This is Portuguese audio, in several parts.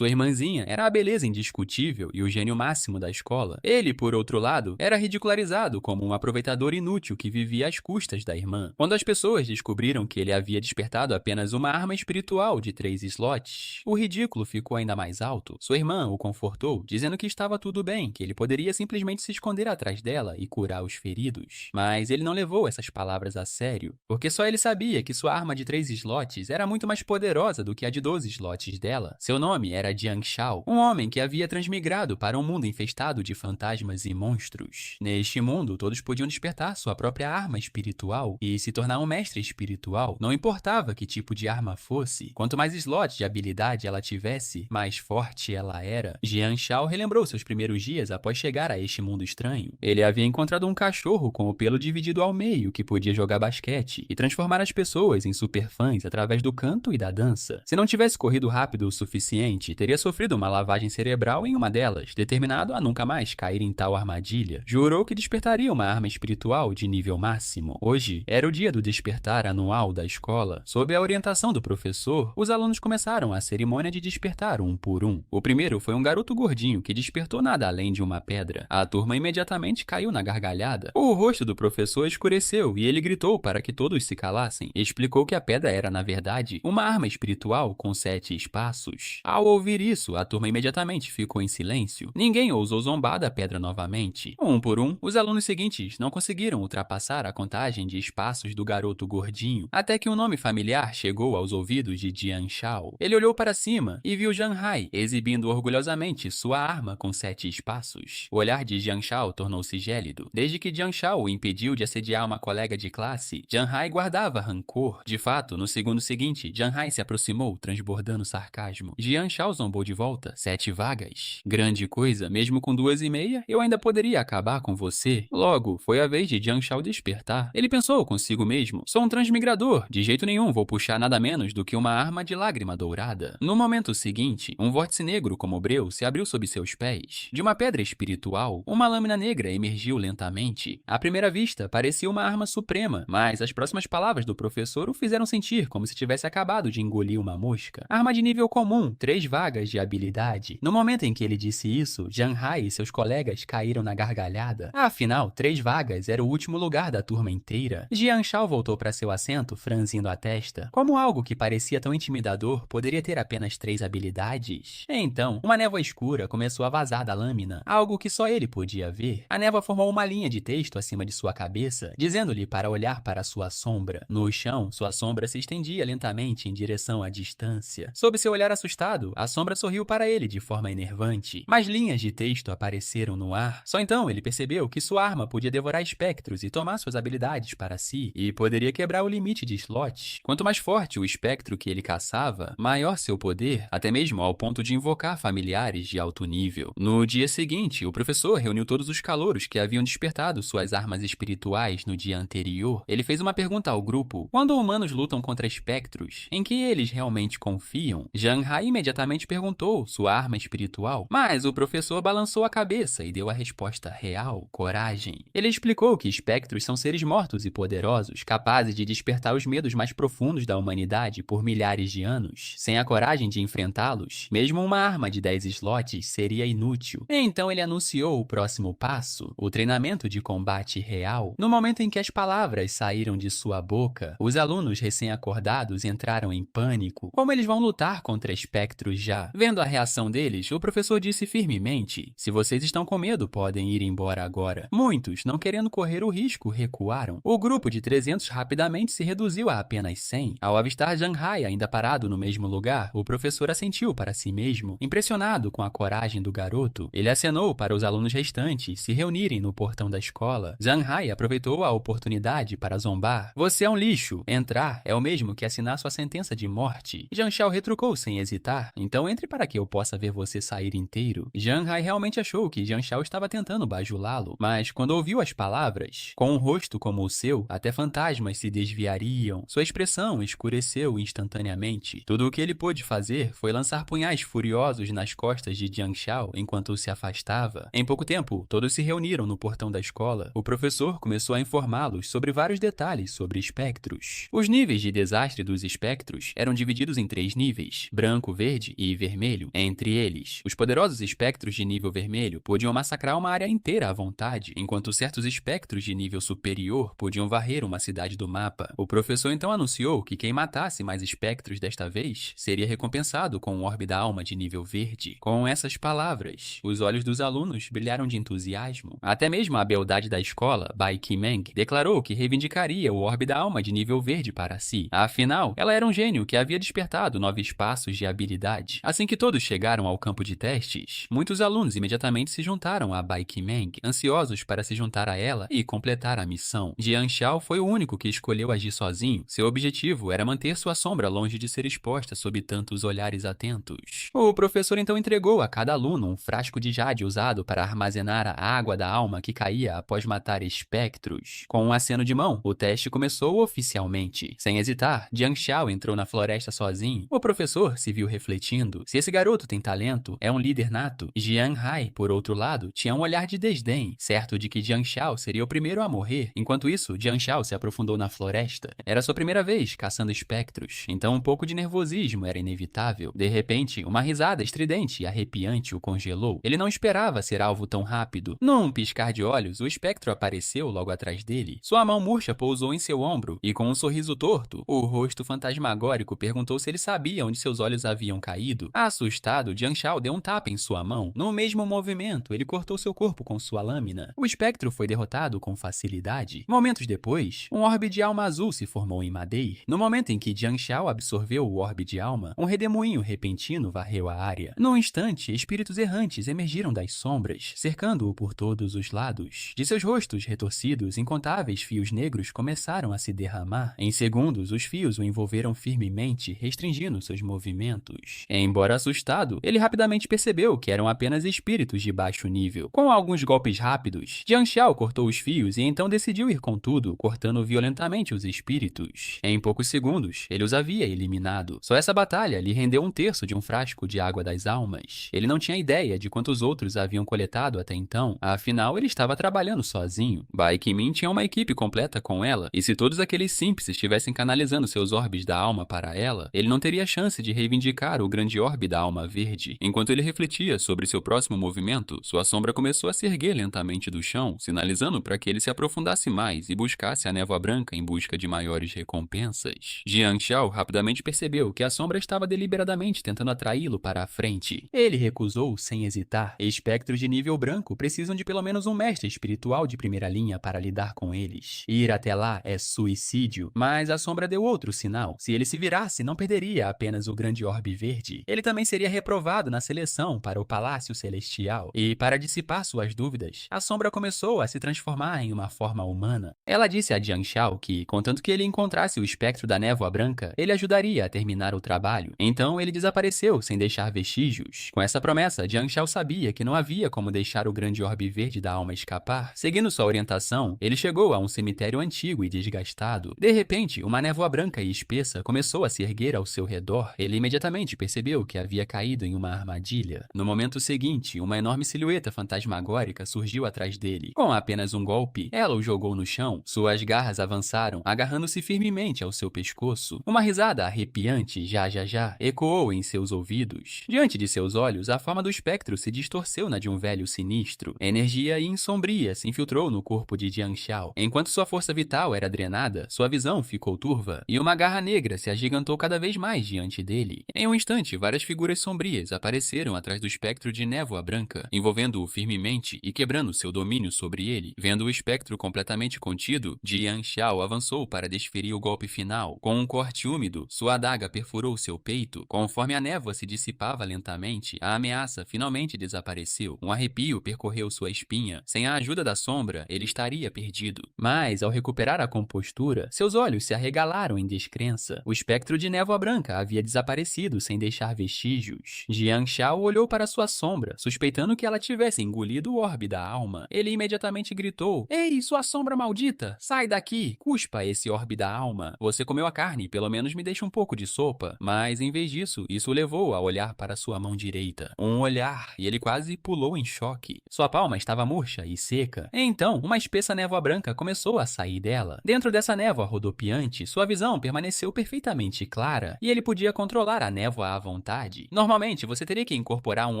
Sua irmãzinha era a beleza indiscutível e o gênio máximo da escola. Ele, por outro lado, era ridicularizado como um aproveitador inútil que vivia às custas da irmã. Quando as pessoas descobriram que ele havia despertado apenas uma arma espiritual de 3 slots, o ridículo ficou ainda mais alto. Sua irmã o confortou, dizendo que estava tudo bem, que ele poderia simplesmente se esconder atrás dela e curar os feridos. Mas ele não levou essas palavras a sério, porque só ele sabia que sua arma de 3 slots era muito mais poderosa do que a de 12 slots dela. Seu nome era Jiang Shao, um homem que havia transmigrado para um mundo infestado de fantasmas e monstros. Neste mundo, todos podiam despertar sua própria arma espiritual e se tornar um mestre espiritual, não importava que tipo de arma fosse. Quanto mais slots de habilidade ela tivesse, mais forte ela era. Jiang Shao relembrou seus primeiros dias após chegar a este mundo estranho. Ele havia encontrado um cachorro com o pelo dividido ao meio que podia jogar basquete e transformar as pessoas em superfãs através do canto e da dança. Se não tivesse corrido rápido o suficiente, teria sofrido uma lavagem cerebral em uma delas, determinado a nunca mais cair em tal armadilha. Jurou que despertaria uma arma espiritual de nível máximo. Hoje era o dia do despertar anual da escola. Sob a orientação do professor, os alunos começaram a cerimônia de despertar um por um. O primeiro foi um garoto gordinho que despertou nada além de uma pedra. A turma imediatamente caiu na gargalhada. O rosto do professor escureceu e ele gritou para que todos se calassem. Explicou que a pedra era, na verdade, uma arma espiritual com 7 espaços. Ao ouvir isso, a turma imediatamente ficou em silêncio. Ninguém ousou zombar da pedra novamente. Um por um, os alunos seguintes não conseguiram ultrapassar a contagem de espaços do garoto gordinho, até que um nome familiar chegou aos ouvidos de Jiang Shao. Ele olhou para cima e viu Zhang Hai exibindo orgulhosamente sua arma com 7 espaços. O olhar de Jiang Shao tornou-se gélido. Desde que Jiang Shao o impediu de assediar uma colega de classe, Zhang Hai guardava rancor. De fato, no segundo seguinte, Zhang Hai se aproximou, transbordando sarcasmo. Jiang Shao zombou de volta. 7 vagas. Grande coisa, mesmo com 2,5, eu ainda poderia acabar com você. Logo, foi a vez de Jiang Shao despertar. Ele pensou consigo mesmo: sou um transmigrador, de jeito nenhum vou puxar nada menos do que uma arma de lágrima dourada. No momento seguinte, um vórtice negro como breu se abriu sob seus pés. De uma pedra espiritual, uma lâmina negra emergiu lentamente. À primeira vista, parecia uma arma suprema, mas as próximas palavras do professor o fizeram sentir como se tivesse acabado de engolir uma mosca. Arma de nível comum, 3 vagas de habilidade. No momento em que ele disse isso, Zhang Hai e seus colegas caíram na gargalhada. Afinal, 3 vagas era o último lugar da turma inteira. Jiang Shao voltou para seu assento, franzindo a testa. Como algo que parecia tão intimidador poderia ter apenas 3 habilidades? Então, uma névoa escura começou a vazar da lâmina, algo que só ele podia ver. A névoa formou uma linha de texto acima de sua cabeça, dizendo-lhe para olhar para sua sombra. No chão, sua sombra se estendia lentamente em direção à distância. Sob seu olhar assustado, a sombra sorriu para ele de forma enervante. Mais linhas de texto apareceram no ar. Só então ele percebeu que sua arma podia devorar espectros e tomar suas habilidades para si, e poderia quebrar o limite de slots. Quanto mais forte o espectro que ele caçava, maior seu poder, até mesmo ao ponto de invocar familiares de alto nível. No dia seguinte, o professor reuniu todos os calouros que haviam despertado suas armas espirituais no dia anterior. Ele fez uma pergunta ao grupo: quando humanos lutam contra espectros, em que eles realmente confiam? Zhang Hai imediatamente perguntou sua arma espiritual, mas o professor balançou a cabeça e deu a resposta real: coragem. Ele explicou que espectros são seres mortos e poderosos, capazes de despertar os medos mais profundos da humanidade por milhares de anos. Sem a coragem de enfrentá-los, mesmo uma arma de 10 slots seria inútil. Então ele anunciou o próximo passo: o treinamento de combate real. No momento em que as palavras saíram de sua boca, os alunos recém-acordados entraram em pânico. Como eles vão lutar contra espectros já? Vendo a reação deles, o professor disse firmemente: se vocês estão com medo, podem ir embora agora. Muitos, não querendo correr o risco, recuaram. O grupo de 300 rapidamente se reduziu a apenas 100. Ao avistar Zhang Hai ainda parado no mesmo lugar, o professor assentiu para si mesmo. Impressionado com a coragem do garoto, ele acenou para os alunos restantes se reunirem no portão da escola. Zhang Hai aproveitou a oportunidade para zombar: você é um lixo. Entrar é o mesmo que assinar sua sentença de morte. Jiang Shao retrucou sem hesitar: então entre para que eu possa ver você sair inteiro. Zhang Hai realmente achou que Jiang Shao estava tentando bajulá-lo, mas quando ouviu as palavras, com um rosto como o seu, até fantasmas se desviariam. Sua expressão escureceu instantaneamente. Tudo o que ele pôde fazer foi lançar punhais furiosos nas costas de Jiang Shao enquanto se afastava. Em pouco tempo, todos se reuniram no portão da escola. O professor começou a informá-los sobre vários detalhes sobre espectros. Os níveis de desastre dos espectros eram divididos em 3 níveis: branco, verde e e vermelho entre eles. Os poderosos espectros de nível vermelho podiam massacrar uma área inteira à vontade, enquanto certos espectros de nível superior podiam varrer uma cidade do mapa. O professor então anunciou que quem matasse mais espectros desta vez seria recompensado com um orbe da alma de nível verde. Com essas palavras, os olhos dos alunos brilharam de entusiasmo. Até mesmo a beldade da escola, Bai Qimeng, declarou que reivindicaria o orbe da alma de nível verde para si. Afinal, ela era um gênio que havia despertado 9 espaços de habilidade. Assim que todos chegaram ao campo de testes, muitos alunos imediatamente se juntaram a Bai Qimeng, ansiosos para se juntar a ela e completar a missão. Jiang Xiao foi o único que escolheu agir sozinho. Seu objetivo era manter sua sombra longe de ser exposta sob tantos olhares atentos. O professor então entregou a cada aluno um frasco de jade usado para armazenar a água da alma que caía após matar espectros. Com um aceno de mão, o teste começou oficialmente. Sem hesitar, Jiang Xiao entrou na floresta sozinho. O professor se viu refletindo. Se esse garoto tem talento, é um líder nato. Jiang Hai, por outro lado, tinha um olhar de desdém, certo de que Jiang Xiao seria o primeiro a morrer. Enquanto isso, Jiang Xiao se aprofundou na floresta. Era sua primeira vez caçando espectros, então um pouco de nervosismo era inevitável. De repente, uma risada estridente e arrepiante o congelou. Ele não esperava ser alvo tão rápido. Num piscar de olhos, o espectro apareceu logo atrás dele. Sua mão murcha pousou em seu ombro e, com um sorriso torto, o rosto fantasmagórico perguntou se ele sabia onde seus olhos haviam caído. Assustado, Jiang Xiao deu um tapa em sua mão. No mesmo movimento, ele cortou seu corpo com sua lâmina. O espectro foi derrotado com facilidade. Momentos depois, um orbe de alma azul se formou em Madeir. No momento em que Jiang Xiao absorveu o orbe de alma, um redemoinho repentino varreu a área. Num instante, espíritos errantes emergiram das sombras, cercando-o por todos os lados. De seus rostos retorcidos, incontáveis fios negros começaram a se derramar. Em segundos, os fios o envolveram firmemente, restringindo seus movimentos. Embora assustado, ele rapidamente percebeu que eram apenas espíritos de baixo nível. Com alguns golpes rápidos, Jiang Xiao cortou os fios e então decidiu ir com tudo, cortando violentamente os espíritos. Em poucos segundos, ele os havia eliminado. Só essa batalha lhe rendeu um terço de um frasco de água das almas. Ele não tinha ideia de quantos outros haviam coletado até então, afinal ele estava trabalhando sozinho. Bai Qiming tinha uma equipe completa com ela, e se todos aqueles simples estivessem canalizando seus orbes da alma para ela, ele não teria chance de reivindicar o grande orbe da alma verde. Enquanto ele refletia sobre seu próximo movimento, sua sombra começou a se erguer lentamente do chão, sinalizando para que ele se aprofundasse mais e buscasse a névoa branca em busca de maiores recompensas. Jiang Xiao rapidamente percebeu que a sombra estava deliberadamente tentando atraí-lo para a frente. Ele recusou sem hesitar. Espectros de nível branco precisam de pelo menos um mestre espiritual de primeira linha para lidar com eles. Ir até lá é suicídio, mas a sombra deu outro sinal. Se ele se virasse, não perderia apenas o grande orbe verde. Ele também seria reprovado na seleção para o Palácio Celestial. E para dissipar suas dúvidas, a sombra começou a se transformar em uma forma humana. Ela disse a Jiang Xiao que, contanto que ele encontrasse o espectro da névoa branca, ele ajudaria a terminar o trabalho. Então ele desapareceu sem deixar vestígios. Com essa promessa, Jiang Xiao sabia que não havia como deixar o grande orbe verde da alma escapar. Seguindo sua orientação, ele chegou a um cemitério antigo e desgastado. De repente, uma névoa branca e espessa começou a se erguer ao seu redor. Ele imediatamente percebeu que havia caído em uma armadilha. No momento seguinte, uma enorme silhueta fantasmagórica surgiu atrás dele. Com apenas um golpe, ela o jogou no chão. Suas garras avançaram, agarrando-se firmemente ao seu pescoço. Uma risada arrepiante, já ecoou em seus ouvidos. Diante de seus olhos, a forma do espectro se distorceu na de um velho sinistro. Energia insombria se infiltrou no corpo de Jiang Xiao. Enquanto sua força vital era drenada, sua visão ficou turva, e uma garra negra se agigantou cada vez mais diante dele. Em um instante, várias figuras sombrias apareceram atrás do espectro de névoa branca, envolvendo-o firmemente e quebrando seu domínio sobre ele. Vendo o espectro completamente contido, Jiang Xiao avançou para desferir o golpe final. Com um corte úmido, sua adaga perfurou seu peito. Conforme a névoa se dissipava lentamente, a ameaça finalmente desapareceu. Um arrepio percorreu sua espinha. Sem a ajuda da sombra, ele estaria perdido. Mas, ao recuperar a compostura, seus olhos se arregalaram em descrença. O espectro de névoa branca havia desaparecido sem deixar vestígios. Jiang Xiao olhou para sua sombra, suspeitando que ela tivesse engolido o orbe da alma. Ele imediatamente gritou: "Ei, sua sombra maldita! Sai daqui! Cuspa esse orbe da alma! Você comeu a carne, pelo menos me deixa um pouco de sopa." Mas, em vez disso, isso o levou a olhar para sua mão direita. Um olhar, e ele quase pulou em choque. Sua palma estava murcha e seca. Então, uma espessa névoa branca começou a sair dela. Dentro dessa névoa rodopiante, sua visão permaneceu perfeitamente clara, e ele podia controlar a névoa à vontade. vontade. Normalmente, você teria que incorporar um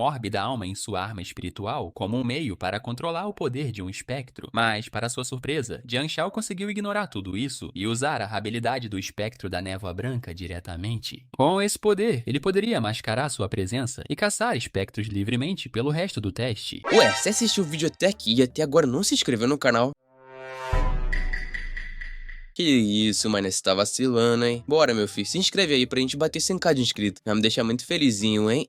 orbe da alma em sua arma espiritual como um meio para controlar o poder de um espectro, mas, para sua surpresa, Jiang Shao conseguiu ignorar tudo isso e usar a habilidade do espectro da névoa branca diretamente. Com esse poder, ele poderia mascarar sua presença e caçar espectros livremente pelo resto do teste. Ué, você assistiu o vídeo até aqui e até agora não se inscreveu no canal? Que isso, mano, você tá vacilando, hein? Bora, meu filho, se inscreve aí pra gente bater 100k de inscrito. Vai me deixar muito felizinho, hein?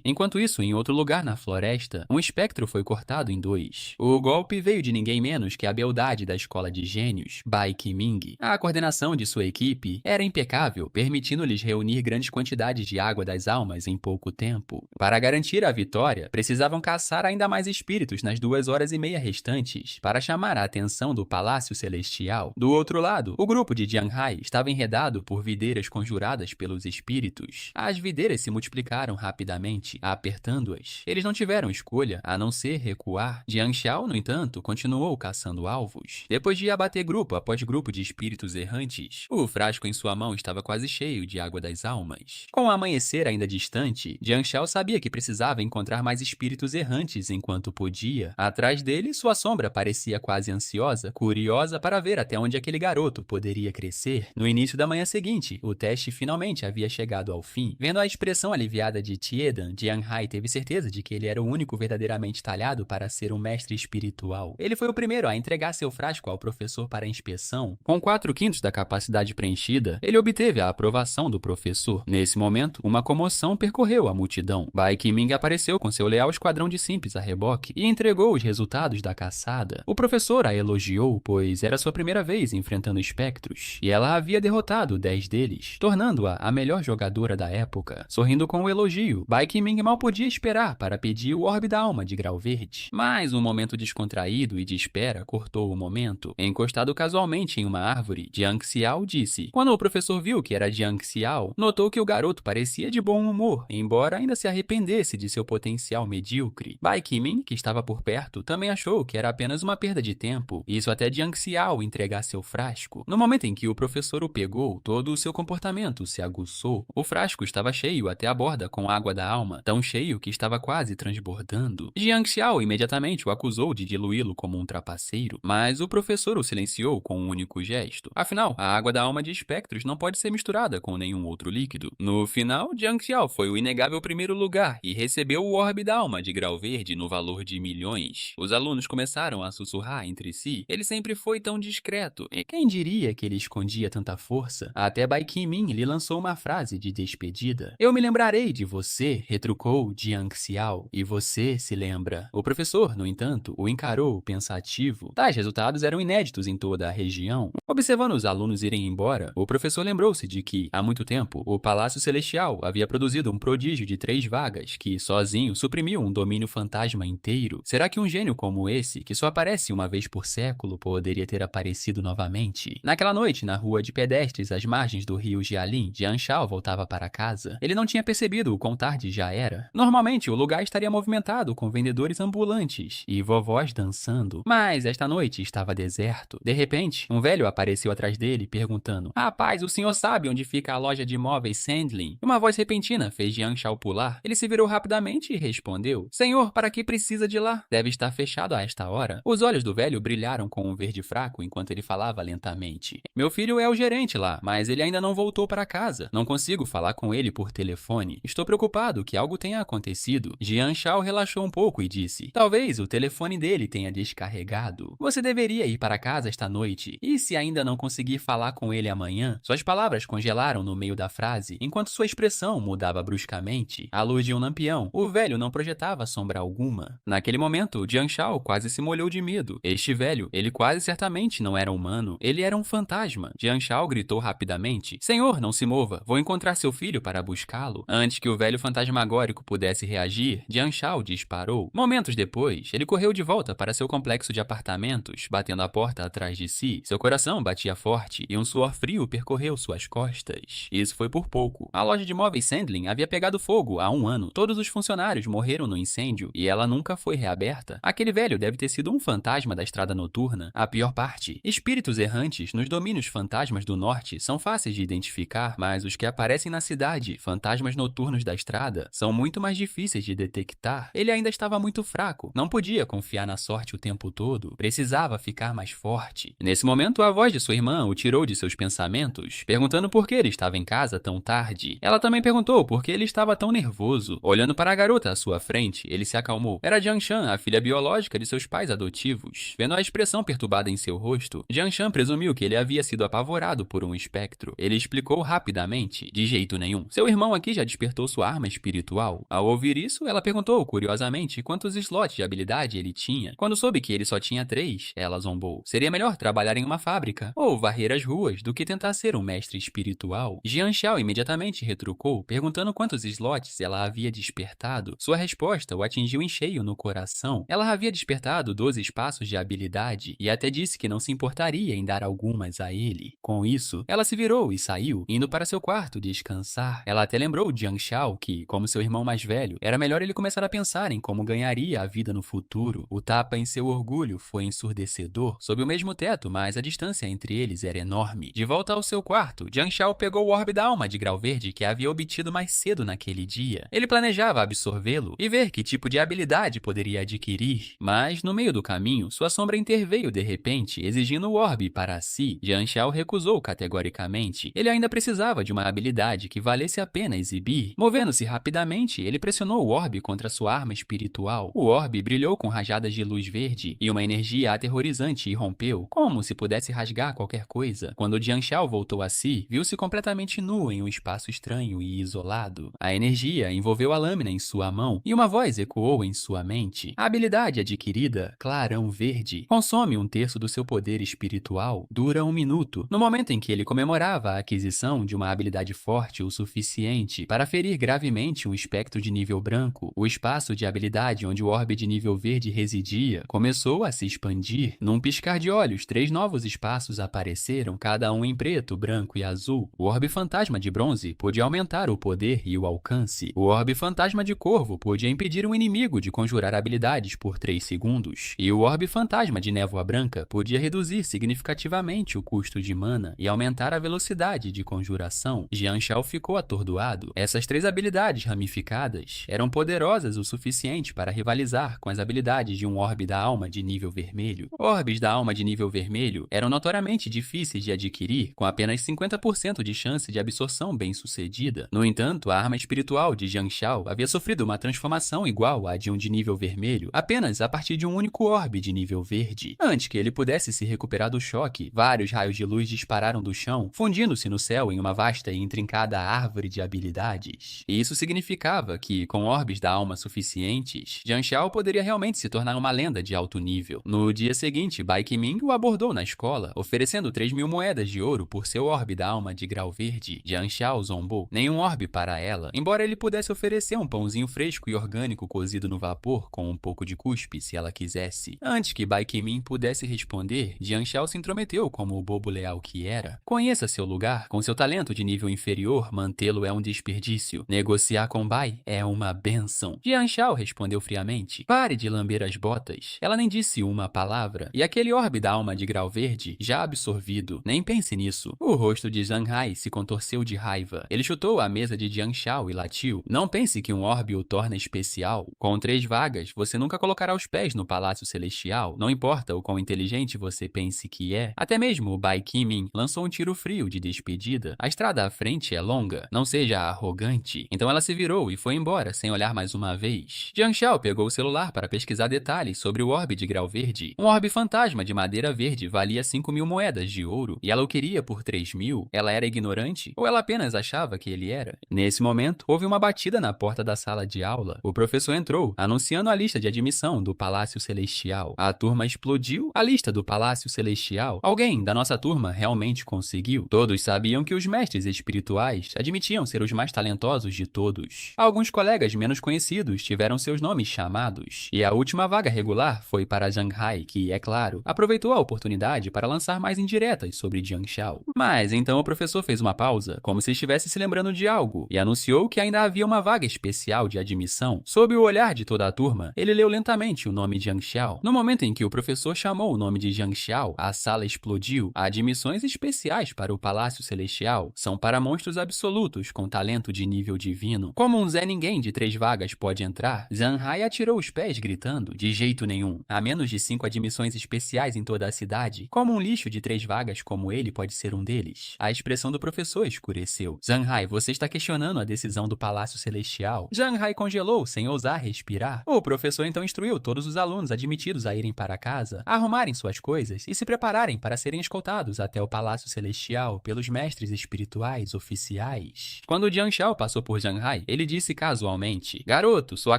Enquanto isso, em outro lugar na floresta, um espectro foi cortado em dois. O golpe veio de ninguém menos que a beldade da escola de gênios, Bai Qiming. A coordenação de sua equipe era impecável, permitindo-lhes reunir grandes quantidades de água das almas em pouco tempo. Para garantir a vitória, precisavam caçar ainda mais espíritos nas 2 horas e meia restantes, para chamar a atenção do Palácio Celestial. Do outro lado, o grupo de Jianhai estava enredado por videiras conjuradas pelos espíritos. As videiras se multiplicaram rapidamente, apertando-as. Eles não tiveram escolha, a não ser recuar. Jiang Xiao, no entanto, continuou caçando alvos. Depois de abater grupo após grupo de espíritos errantes, o frasco em sua mão estava quase cheio de água das almas. Com o amanhecer ainda distante, Jiang Xiao sabia que precisava encontrar mais espíritos errantes enquanto podia. Atrás dele, sua sombra parecia quase ansiosa, curiosa para ver até onde aquele garoto poderia crescer. No início da manhã seguinte, o teste finalmente havia chegado ao fim. Vendo a expressão aliviada de Tiedan, Jianhai teve certeza de que ele era o único verdadeiramente talhado para ser um mestre espiritual. Ele foi o primeiro a entregar seu frasco ao professor para inspeção. Com 4/5 da capacidade preenchida, ele obteve a aprovação do professor. Nesse momento, uma comoção percorreu a multidão. Bai Qiming apareceu com seu leal esquadrão de simples a reboque e entregou os resultados da caçada. O professor a elogiou, pois era sua primeira vez enfrentando espectros, e ela havia derrotado 10 deles, tornando-a a melhor jogadora da época. Sorrindo com o elogio, Bai Qiming mal podia esperar para pedir o orbe da alma de grau verde. Mas um momento descontraído e de espera cortou o momento. Encostado casualmente em uma árvore, Jiang Xiao disse. Quando o professor viu que era Jiang Xiao, notou que o garoto parecia de bom humor, embora ainda se arrependesse de seu potencial medíocre. Bai Qiming, que estava por perto, também achou que era apenas uma perda de tempo, isso até Jiang Xiao entregar seu frasco. No momento em que o professor o pegou, todo o seu comportamento se aguçou. O frasco estava cheio até a borda com água da alma, tão cheio que estava quase transbordando. Jiang Xiao imediatamente o acusou de diluí-lo como um trapaceiro, mas o professor o silenciou com um único gesto. Afinal, a água da alma de espectros não pode ser misturada com nenhum outro líquido. No final, Jiang Xiao foi o inegável primeiro lugar e recebeu o orbe da alma de grau verde no valor de milhões. Os alunos começaram a sussurrar entre si. Ele sempre foi tão discreto. E quem diria que ele escondia tanta força? Até Bai Qiming lhe lançou uma frase de despedida. Eu me lembrarei de você, retrucou Jiang Xiao. E você se lembra. O professor, no entanto, o encarou pensativo. Tais resultados eram inéditos em toda a região. Observando os alunos irem embora, o professor lembrou-se de que, há muito tempo, o Palácio Celestial havia produzido um prodígio de 3 vagas que, sozinho, suprimiu um domínio fantasma inteiro. Será que um gênio como esse, que só aparece uma vez por século, poderia ter aparecido novamente? Naquela noite, na rua de pedestres às margens do rio Jialin, Jiang Shao voltava para casa. Ele não tinha percebido o quão tarde já era. Normalmente, o lugar estaria movimentado com vendedores ambulantes e vovós dançando. Mas esta noite estava deserto. De repente, um velho apareceu atrás dele, perguntando: Rapaz, o senhor sabe onde fica a loja de móveis Sandlin? Uma voz repentina fez Jiang Shao pular. Ele se virou rapidamente e respondeu: Senhor, para que precisa de lá? Deve estar fechado a esta hora. Os olhos do velho brilharam com um verde fraco enquanto ele falava lentamente. Meu filho é o gerente lá, mas ele ainda não voltou para casa. Não consigo falar com ele por telefone. Estou preocupado que algo tenha acontecido. Jiang Shao relaxou um pouco e disse: Talvez o telefone dele tenha descarregado. Você deveria ir para casa esta noite. E se ainda não conseguir falar com ele amanhã? Suas palavras congelaram no meio da frase, enquanto sua expressão mudava bruscamente. À luz de um lampião, o velho não projetava sombra alguma. Naquele momento, Jiang Shao quase se molhou de medo. Este velho, ele quase certamente não era humano. Ele era um fantasma. Jiang Shao gritou rapidamente: Senhor, não se mova. Vou encontrar seu filho para buscá-lo. Antes que o velho fantasmagórico pudesse reagir, Jiang Shao disparou. Momentos depois, ele correu de volta para seu complexo de apartamentos, batendo a porta atrás de si. Seu coração batia forte e um suor frio percorreu suas costas. Isso foi por pouco. A loja de móveis Sandlin havia pegado fogo há 1 ano. Todos os funcionários morreram no incêndio e ela nunca foi reaberta. Aquele velho deve ter sido um fantasma da estrada noturna. A pior parte: espíritos errantes nos domínios fantasmas do norte são fáceis de identificar, mas os que aparecem na cidade, fantasmas noturnos da estrada, são muito mais difíceis de detectar. Ele ainda estava muito fraco, não podia confiar na sorte o tempo todo, precisava ficar mais forte. Nesse momento, a voz de sua irmã o tirou de seus pensamentos, perguntando por que ele estava em casa tão tarde. Ela também perguntou por que ele estava tão nervoso. Olhando para a garota à sua frente, ele se acalmou. Era Jianshan, a filha biológica de seus pais adotivos. Vendo a expressão perturbada em seu rosto, Jianshan presumiu que ele havia sido apavorado por um espectro. Ele explicou rapidamente: de jeito nenhum. Seu irmão aqui já despertou sua arma espiritual. Ao ouvir isso, ela perguntou curiosamente quantos slots de habilidade ele tinha. Quando soube que ele só tinha 3, ela zombou. Seria melhor trabalhar em uma fábrica ou varrer as ruas do que tentar ser um mestre espiritual. Jian Xiao imediatamente retrucou, perguntando quantos slots ela havia despertado. Sua resposta o atingiu em cheio no coração. Ela havia despertado 12 espaços de habilidade e até disse que não se importaria em dar algumas a ele. Com isso, ela se virou e saiu, indo para seu quarto descansar. Ela até lembrou Jian Xiao que, como seu irmão mais velho, era melhor ele começar a pensar em como ganharia a vida no futuro. O tapa em seu orgulho foi ensurdecedor. Sob o mesmo teto, mas a distância entre eles era enorme. De volta ao seu quarto, Jian Xiao pegou o orbe da alma de grau verde que havia obtido mais cedo naquele dia. Ele planejava absorvê-lo e ver que tipo de habilidade poderia adquirir, mas no meio do caminho, sua sombra interveio de repente, exigindo o orbe para si. Jian Xiao recusou categoricamente. Ele ainda precisava de uma habilidade que valesse a pena exibir. Movendo-se rapidamente, ele pressionou o orbe contra sua arma espiritual. O orbe brilhou com rajadas de luz verde e uma energia aterrorizante irrompeu, como se pudesse rasgar qualquer coisa. Quando Jian Xiao voltou a si, viu-se completamente nu em um espaço estranho e isolado. A energia envolveu a lâmina em sua mão e uma voz ecoou em sua mente. A habilidade adquirida, Clarão Verde, consome 1/3 do seu poder espiritual, dura 1 minuto. No momento em que ele comemorava a aquisição de uma habilidade forte o suficiente para ferir gravemente um espectro de nível branco, o espaço de habilidade onde o orbe de nível verde residia começou a se expandir. Num piscar de olhos, 3 novos espaços apareceram, cada um em preto, branco e azul. O orbe fantasma de bronze podia aumentar o poder e o alcance. O orbe fantasma de corvo podia impedir um inimigo de conjurar habilidades por 3 segundos. E o orbe fantasma de névoa branca podia reduzir significativamente o custo de mana e aumentar a velocidade de conjuração. Jian Xiao ficou atordoado. Essas 3 habilidades ramificadas eram poderosas o suficiente para rivalizar com as habilidades de um orbe da alma de nível vermelho. Orbes da alma de nível vermelho eram notoriamente difíceis de adquirir, com apenas 50% de chance de absorção bem-sucedida. No entanto, a arma espiritual de Jian Xiao havia sofrido uma transformação igual à de um de nível vermelho, apenas a partir de um único orbe de nível verde. Antes que ele pudesse se recuperar do choque, vários raios de luz dispararam do chão, fundindo-se no céu em uma vasta e intrincada árvore de habilidades. E isso significava que, com orbes da alma suficientes, Jian Xiao poderia realmente se tornar uma lenda de alto nível. No dia seguinte, Bai Qiming o abordou na escola, oferecendo 3.000 moedas de ouro por seu orbe da alma de grau verde. Jian Xiao zombou. Nenhum orbe para ela, embora ele pudesse oferecer um pãozinho fresco e orgânico cozido no vapor com um pouco de cuspe se ela quisesse. Antes que Bai Qiming pudesse responder, Jian Xiao se intrometeu como o bobo leal que era. Conheça seu lugar. Com seu talento de nível inferior, mantê-lo é um desperdício. Negociar com Bai é uma bênção. Jian Xiao respondeu friamente. Pare de lamber as botas. Ela nem disse uma palavra. E aquele orbe da alma de grau verde, já absorvido. Nem pense nisso. O rosto de Zhang Hai se contorceu de raiva. Ele chutou a mesa de Jian Xiao e latiu. Não pense que um orbe o torna especial. Com 3 vagas, você nunca colocará os pés no Palácio Celestial. Não importa o quão inteligente você pense que é. Até mesmo o Bai Qiming lançou um tiro frio de despedida. A estrada à frente é longa. Não seja arrogante. Então ela se virou e foi embora sem olhar mais uma vez. Jian Xiao pegou o celular para pesquisar detalhes sobre o orbe de grau verde. Um orbe fantasma de madeira verde valia 5.000 moedas de ouro e ela o queria por 3.000. Ela era ignorante ou ela apenas achava que ele era? Nesse momento, houve uma batida na porta da sala de aula. O professor entrou, anunciando a lista de admissão do Palácio Celestial. A turma explodiu. A lista do Palácio Celestial. Alguém da nossa turma realmente conseguiu. Todos sabiam que os mestres espirituais admitiam ser os mais talentosos de todos. Alguns colegas menos conhecidos tiveram seus nomes chamados. E a última vaga regular foi para Zhang Hai, que, é claro, aproveitou a oportunidade para lançar mais indiretas sobre Jian Xiao. Mas então o professor fez uma pausa, como se estivesse se lembrando de algo, e anunciou que ainda havia uma vaga especial de admissão. Sob o olhar de toda a turma, ele leu lentamente o nome de Jian Xiao. No momento em que o professor chamou o nome de Jian Xiao, a sala explodiu. Admissões especiais para o Palácio Celestial são para monstros absolutos com talento de nível divino. Como um Zé Ninguém de 3 vagas pode entrar? Zanhai atirou os pés gritando, de jeito nenhum. Há menos de 5 admissões especiais em toda a cidade. Como um lixo de 3 vagas como ele pode ser um deles? A expressão do professor escureceu. Zanhai, você está questionando a decisão do Palácio Celestial? Zanhai congelou sem ousar respirar. O professor então instruiu todos os alunos admitidos a irem para casa, a arrumarem suas coisas e se prepararem para serem escoltados até o Palácio Celestial pelos mestres espirituais oficiais. Quando Jiang Xiao passou por Zanhai, ele disse casualmente: Garoto, sua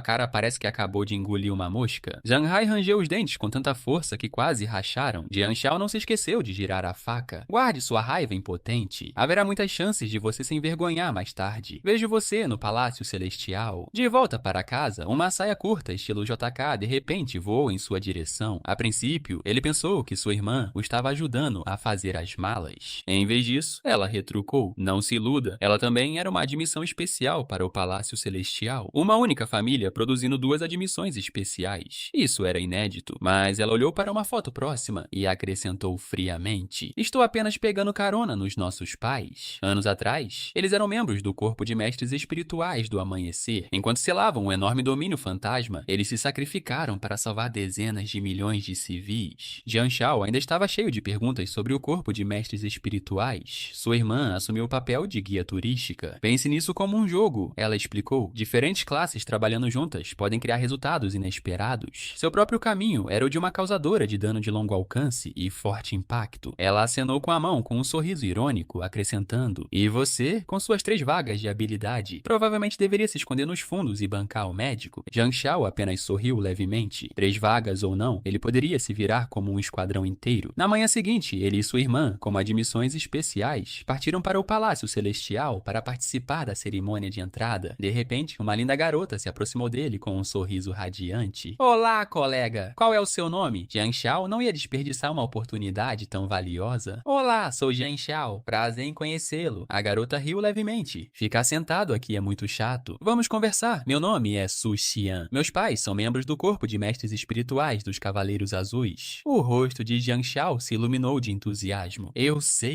cara parece que acabou de engolir uma mosca. Zanhai rangeu os dentes com tanta força que quase racharam. Jiang Xiao não se esqueceu de girar a faca. Guarde sua raiva impotente. Haverá muitas chances de você se envergonhar mais tarde. Vejo você no Palácio Celestial. De volta para casa, uma saia curta estilo JK de repente voou em sua direção. A princípio, ele pensou que sua irmã o estava ajudando a fazer as malas. Em vez disso, ela retrucou: Não se iluda, ela também era uma admissão especial para o Palácio Celestial. Uma única família produzindo 2 admissões especiais. Isso era inédito, mas ela olhou para uma foto próxima e acrescentou friamente: Estou apenas pegando carona nos nossos pais. Anos atrás, eles eram membros do corpo de mestres espirituais do amanhecer. Enquanto selavam um enorme domínio fantasma, eles se sacrificaram para salvar dezenas de milhões de civis. Jiang Xiao ainda estava cheio de perguntas sobre o corpo de mestres espirituais. Sua irmã assumiu o papel de guia turística. Pense nisso como um jogo, ela explicou. Diferentes classes trabalhando juntas podem criar resultados inesperados. Seu próprio caminho era o de uma causadora de dano de longo alcance e forte impacto. Ela acenou com a mão com um sorriso irônico, acrescentando: E você, com suas 3 vagas de habilidade, provavelmente deveria se esconder nos fundos e bancar o médico. Jiang Xiao apenas sorriu levemente. 3 vagas ou não, ele poderia se virar como um esquadrão inteiro. Na manhã seguinte, ele e sua irmã, como admissões especiais, partiram para o Palácio Celestial para participar da cerimônia de entrada. De repente, uma linda garota se aproximou dele com um sorriso radiante. Olá, colega! Qual é o seu nome? Jiang Xiao não ia desperdiçar uma oportunidade tão valiosa. Olá, sou Jiang Xiao. Prazer em conhecê-lo. A garota riu levemente. Ficar sentado aqui é muito chato. Vamos conversar. Meu nome é Su Xian. Meus pais são membros do corpo de mestres espirituais dos Cavaleiros Azuis. O rosto de Jiang Xiao se iluminou de entusiasmo. Eu sei.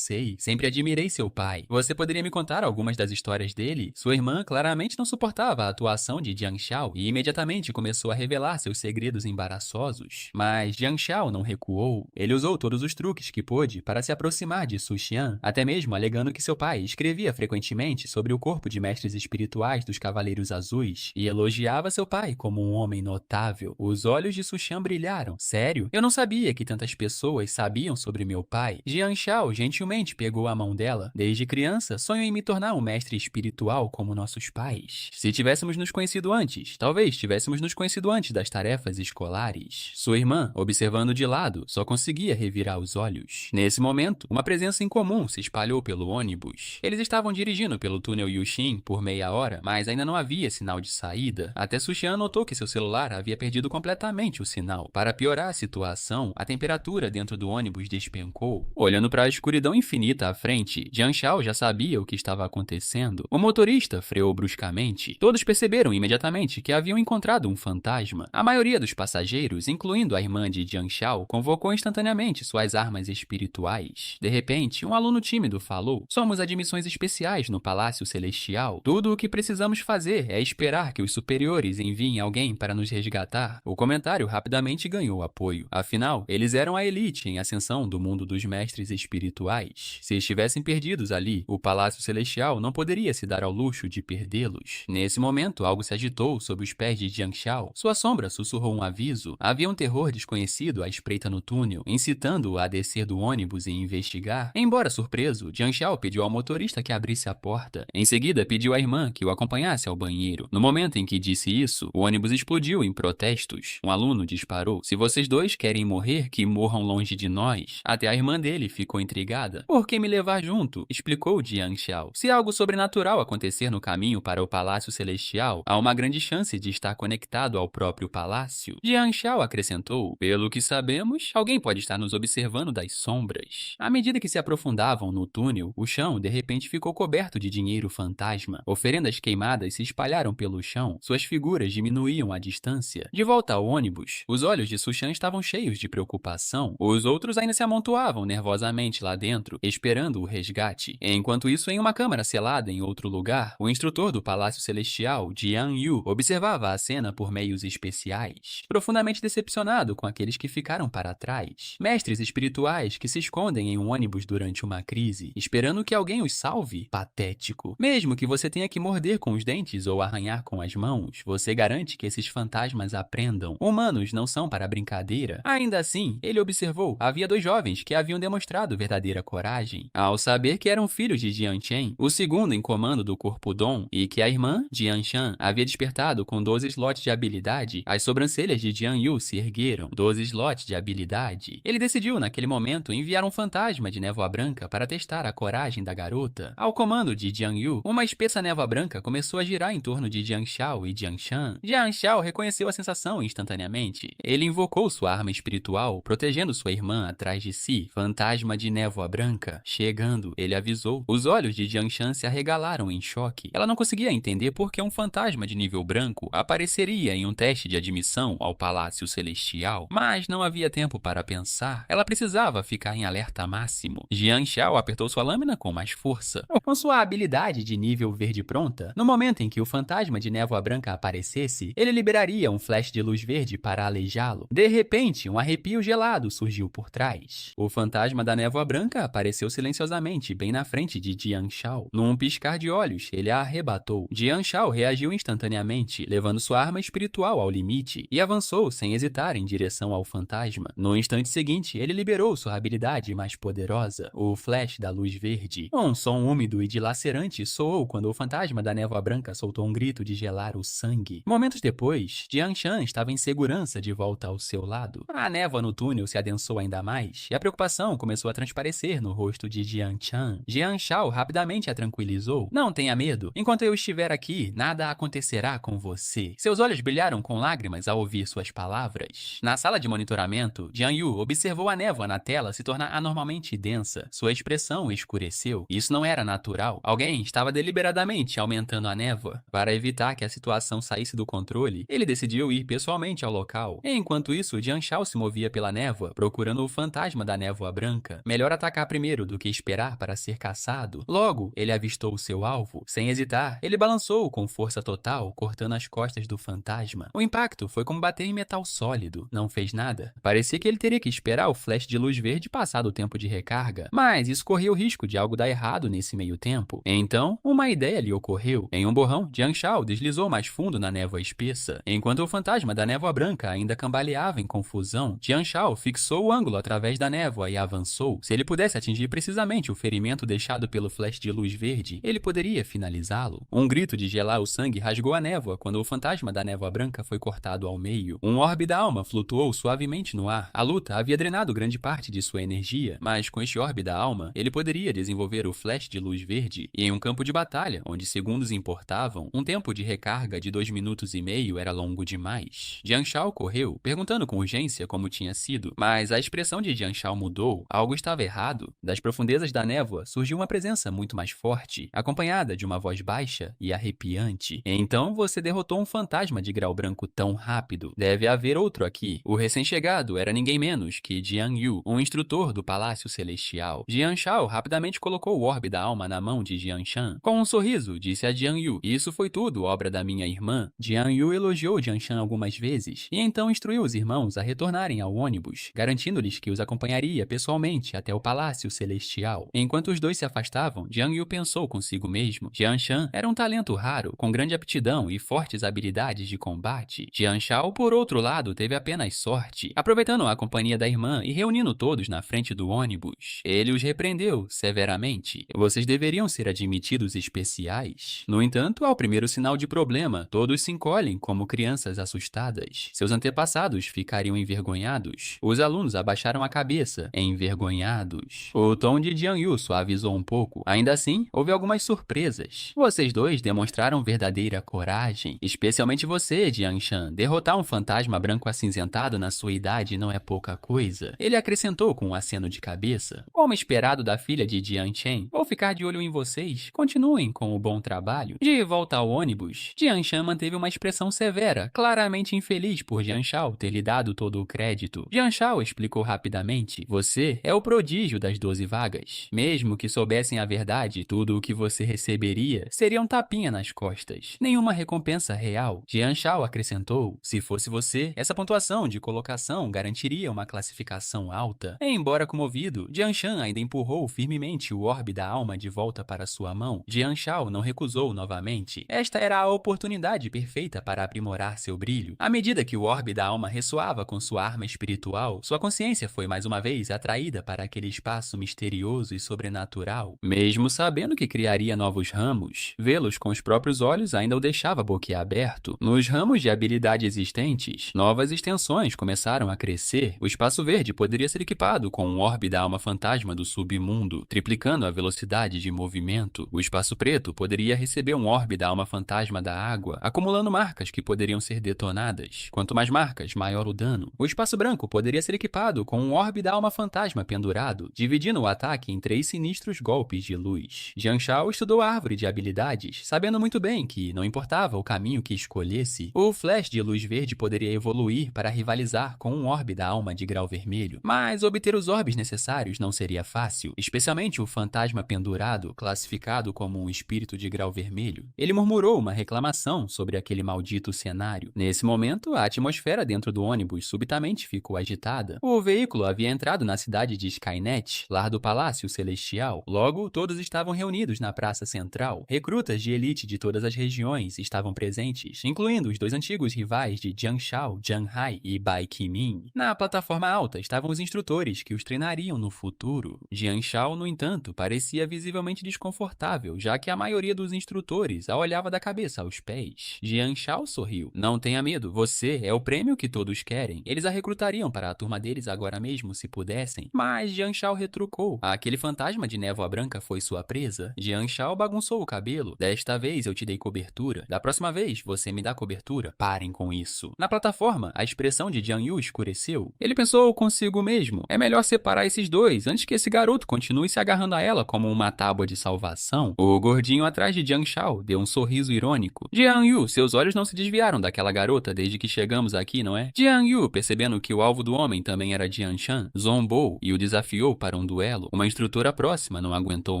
Sempre admirei seu pai. Você poderia me contar algumas das histórias dele? Sua irmã claramente não suportava a atuação de Jiang Xiao e imediatamente começou a revelar seus segredos embaraçosos. Mas Jiang Xiao não recuou. Ele usou todos os truques que pôde para se aproximar de Su Xian, até mesmo alegando que seu pai escrevia frequentemente sobre o corpo de mestres espirituais dos Cavaleiros Azuis e elogiava seu pai como um homem notável. Os olhos de Su Xian brilharam. Sério? Eu não sabia que tantas pessoas sabiam sobre meu pai. Jiang Xiao gentilmente pegou a mão dela. Desde criança, sonho em me tornar um mestre espiritual como nossos pais. Se tivéssemos nos conhecido antes, talvez tivéssemos nos conhecido antes das tarefas escolares. Sua irmã, observando de lado, só conseguia revirar os olhos. Nesse momento, uma presença incomum se espalhou pelo ônibus. Eles estavam dirigindo pelo túnel Yuxin por meia hora, mas ainda não havia sinal de saída. Até Su Xian notou que seu celular havia perdido completamente o sinal. Para piorar a situação, a temperatura dentro do ônibus despencou. Olhando para a escuridão infinita à frente, Jiang Xiao já sabia o que estava acontecendo. O motorista freou bruscamente. Todos perceberam imediatamente que haviam encontrado um fantasma. A maioria dos passageiros, incluindo a irmã de Jiang Xiao, convocou instantaneamente suas armas espirituais. De repente, um aluno tímido falou: Somos admissões especiais no Palácio Celestial. Tudo o que precisamos fazer é esperar que os superiores enviem alguém para nos resgatar. O comentário rapidamente ganhou apoio. Afinal, eles eram a elite em ascensão do mundo dos mestres espirituais. Se estivessem perdidos ali, o Palácio Celestial não poderia se dar ao luxo de perdê-los. Nesse momento, algo se agitou sob os pés de Jiang Xiao. Sua sombra sussurrou um aviso. Havia um terror desconhecido à espreita no túnel, incitando-o a descer do ônibus e investigar. Embora surpreso, Jiang Xiao pediu ao motorista que abrisse a porta. Em seguida, pediu à irmã que o acompanhasse ao banheiro. No momento em que disse isso, o ônibus explodiu em protestos. Um aluno disparou: Se vocês dois querem morrer, que morram longe de nós. Até a irmã dele ficou intrigada. Por que me levar junto? Explicou Jiang Xiao. Se algo sobrenatural acontecer no caminho para o Palácio Celestial, há uma grande chance de estar conectado ao próprio palácio. Jiang Xiao acrescentou: Pelo que sabemos, alguém pode estar nos observando das sombras. À medida que se aprofundavam no túnel, o chão de repente ficou coberto de dinheiro fantasma. Oferendas queimadas se espalharam pelo chão. Suas figuras diminuíam a distância. De volta ao ônibus, os olhos de Su Xian estavam cheios de preocupação. Os outros ainda se amontoavam nervosamente lá dentro, esperando o resgate. Enquanto isso, em uma câmara selada em outro lugar, o instrutor do Palácio Celestial, Jian Yu, observava a cena por meios especiais, profundamente decepcionado com aqueles que ficaram para trás. Mestres espirituais que se escondem em um ônibus durante uma crise, esperando que alguém os salve? Patético. Mesmo que você tenha que morder com os dentes ou arranhar com as mãos, você garante que esses fantasmas aprendam. Humanos não são para brincadeira. Ainda assim, ele observou, havia dois jovens que haviam demonstrado verdadeira coragem. Ao saber que eram filhos de Jian Chen, o segundo em comando do Corpo Dom, e que a irmã, Jian Shan, havia despertado com 12 slots de habilidade, as sobrancelhas de Jian Yu se ergueram. 12 slots de habilidade. Ele decidiu, naquele momento, enviar um fantasma de névoa branca para testar a coragem da garota. Ao comando de Jian Yu, uma espessa névoa branca começou a girar em torno de Jian Xiao e Jian Shan. Jian Xiao reconheceu a sensação instantaneamente. Ele invocou sua arma espiritual, protegendo sua irmã atrás de si. Fantasma de névoa branca. Chegando, ele avisou. Os olhos de Jian Shan se arregalaram em choque. Ela não conseguia entender por que um fantasma de nível branco apareceria em um teste de admissão ao Palácio Celestial. Mas não havia tempo para pensar. Ela precisava ficar em alerta máximo. Jian Xiao apertou sua lâmina com mais força. Com sua habilidade de nível verde pronta, no momento em que o fantasma de névoa branca aparecesse, ele liberaria um flash de luz verde para aleijá-lo. De repente, um arrepio gelado surgiu por trás. O fantasma da névoa branca apareceu silenciosamente bem na frente de Jian Xiao. Num piscar de olhos, ele a arrebatou. Jian Xiao reagiu instantaneamente, levando sua arma espiritual ao limite, e avançou sem hesitar em direção ao fantasma. No instante seguinte, ele liberou sua habilidade mais poderosa, o flash da luz verde. Um som úmido e dilacerante soou quando o fantasma da névoa branca soltou um grito de gelar o sangue. Momentos depois, Jian Shan estava em segurança de volta ao seu lado. A névoa no túnel se adensou ainda mais, e a preocupação começou a transparecer no rosto de Jian Chan. Jian Xiao rapidamente a tranquilizou. Não tenha medo. Enquanto eu estiver aqui, nada acontecerá com você. Seus olhos brilharam com lágrimas ao ouvir suas palavras. Na sala de monitoramento, Jian Yu observou a névoa na tela se tornar anormalmente densa. Sua expressão escureceu. Isso não era natural. Alguém estava deliberadamente aumentando a névoa. Para evitar que a situação saísse do controle, ele decidiu ir pessoalmente ao local. Enquanto isso, Jian Xiao se movia pela névoa, procurando o fantasma da névoa branca. Melhor atacar primeiro do que esperar para ser caçado. Logo, ele avistou seu alvo. Sem hesitar, ele balançou com força total, cortando as costas do fantasma. O impacto foi como bater em metal sólido. Não fez nada. Parecia que ele teria que esperar o flash de luz verde passar do tempo de recarga, mas isso corria o risco de algo dar errado nesse meio tempo. Então, uma ideia lhe ocorreu. Em um borrão, Jian Xiao deslizou mais fundo na névoa espessa. Enquanto o fantasma da névoa branca ainda cambaleava em confusão, Jian Xiao fixou o ângulo através da névoa e avançou. Se ele pudesse atingir precisamente o ferimento deixado pelo flash de luz verde, ele poderia finalizá-lo. Um grito de gelar o sangue rasgou a névoa quando o fantasma da névoa branca foi cortado ao meio. Um orbe da alma flutuou suavemente no ar. A luta havia drenado grande parte de sua energia, mas com este orbe da alma, ele poderia desenvolver o flash de luz verde. E em um campo de batalha, onde segundos importavam, um tempo de recarga de 2 minutos e meio era longo demais. Jian Xiao correu, perguntando com urgência como tinha sido, mas a expressão de Jian Xiao mudou. Algo estava errado. Das profundezas da névoa surgiu uma presença muito mais forte, acompanhada de uma voz baixa e arrepiante. Então você derrotou um fantasma de grau branco tão rápido. Deve haver outro aqui. O recém-chegado era ninguém menos que Jian Yu, um instrutor do Palácio Celestial. Jian Xiao rapidamente colocou o orbe da alma na mão de Jian Shan. Com um sorriso, disse a Jian Yu: "Isso foi tudo obra da minha irmã." Jian Yu elogiou Jian Shan algumas vezes e então instruiu os irmãos a retornarem ao ônibus, garantindo-lhes que os acompanharia pessoalmente até o Palácio Celestial. Enquanto os dois se afastavam, Jian Yu pensou consigo mesmo. Jian Shan era um talento raro, com grande aptidão e fortes habilidades de combate. Jian Xiao, por outro lado, teve apenas sorte. Aproveitando a companhia da irmã e reunindo todos na frente do ônibus, ele os repreendeu severamente. Vocês deveriam ser admitidos especiais. No entanto, ao primeiro sinal de problema, todos se encolhem como crianças assustadas. Seus antepassados ficariam envergonhados. Os alunos abaixaram a cabeça, envergonhados. O tom de Jian Yu suavizou um pouco. Ainda assim, houve algumas surpresas. Vocês dois demonstraram verdadeira coragem. Especialmente você, Jian Shan. Derrotar um fantasma branco acinzentado na sua idade não é pouca coisa. Ele acrescentou com um aceno de cabeça. Como esperado da filha de Jian Chen, vou ficar de olho em vocês. Continuem com o bom trabalho. De volta ao ônibus, Jian Shan manteve uma expressão severa, claramente infeliz por Jian Xiao ter lhe dado todo o crédito. Jian Xiao explicou rapidamente, você é o prodígio das 12 vagas. Mesmo que soubessem a verdade, tudo o que você receberia seria um tapinha nas costas. Nenhuma recompensa real. Jian Shao acrescentou, se fosse você, essa pontuação de colocação garantiria uma classificação alta. Embora comovido, Jian Shan ainda empurrou firmemente o orbe da alma de volta para sua mão. Jian Shao não recusou novamente. Esta era a oportunidade perfeita para aprimorar seu brilho. À medida que o orbe da alma ressoava com sua arma espiritual, sua consciência foi mais uma vez atraída para aquele espaço misterioso e sobrenatural. Mesmo sabendo que criaria novos ramos, vê-los com os próprios olhos ainda o deixava boquiaberto. Nos ramos de habilidade existentes, novas extensões começaram a crescer. O espaço verde poderia ser equipado com um orbe da alma fantasma do submundo, triplicando a velocidade de movimento. O espaço preto poderia receber um orbe da alma fantasma da água, acumulando marcas que poderiam ser detonadas. Quanto mais marcas, maior o dano. O espaço branco poderia ser equipado com um orbe da alma fantasma pendurado, dividindo o ataque em 3 sinistros golpes de luz. Jian Shao estudou a árvore de habilidades, sabendo muito bem que, não importava o caminho que escolhesse, o flash de luz verde poderia evoluir para rivalizar com um orbe da alma de grau vermelho. Mas obter os orbes necessários não seria fácil, especialmente o fantasma pendurado, classificado como um espírito de grau vermelho. Ele murmurou uma reclamação sobre aquele maldito cenário. Nesse momento, a atmosfera dentro do ônibus subitamente ficou agitada. O veículo havia entrado na cidade de Skynet, lar do Palácio Celestial. Logo, todos estavam reunidos na praça central. Recrutas de elite de todas as regiões estavam presentes, incluindo os 2 antigos rivais de Jian Shao, Jian Hai e Bai Qimin. Na plataforma alta estavam os instrutores que os treinariam no futuro. Jian Shao, no entanto, parecia visivelmente desconfortável, já que a maioria dos instrutores a olhava da cabeça aos pés. Jian Shao sorriu. Não tenha medo, você é o prêmio que todos querem. Eles a recrutariam para a turma deles agora mesmo se pudessem. Mas Jian Shao retrucou. Aquele fantasma de névoa branca foi sua presa. Jian Shao bagunçou o cabelo. Desta vez eu te dei cobertura. Da próxima vez você me dá cobertura. Parem com isso. Na plataforma, a expressão de Jian Yu escureceu. Ele pensou consigo mesmo. É melhor separar esses dois antes que esse garoto continue se agarrando a ela como uma tábua de salvação. O gordinho atrás de Jian Shao deu um sorriso irônico. Jian Yu, seus olhos não se desviaram daquela garota desde que chegamos aqui, não é? Jian Yu, percebendo que o alvo do homem também era Jian Shan, zombou e o desafiou para um duelo. Uma instrutora próxima não aguentou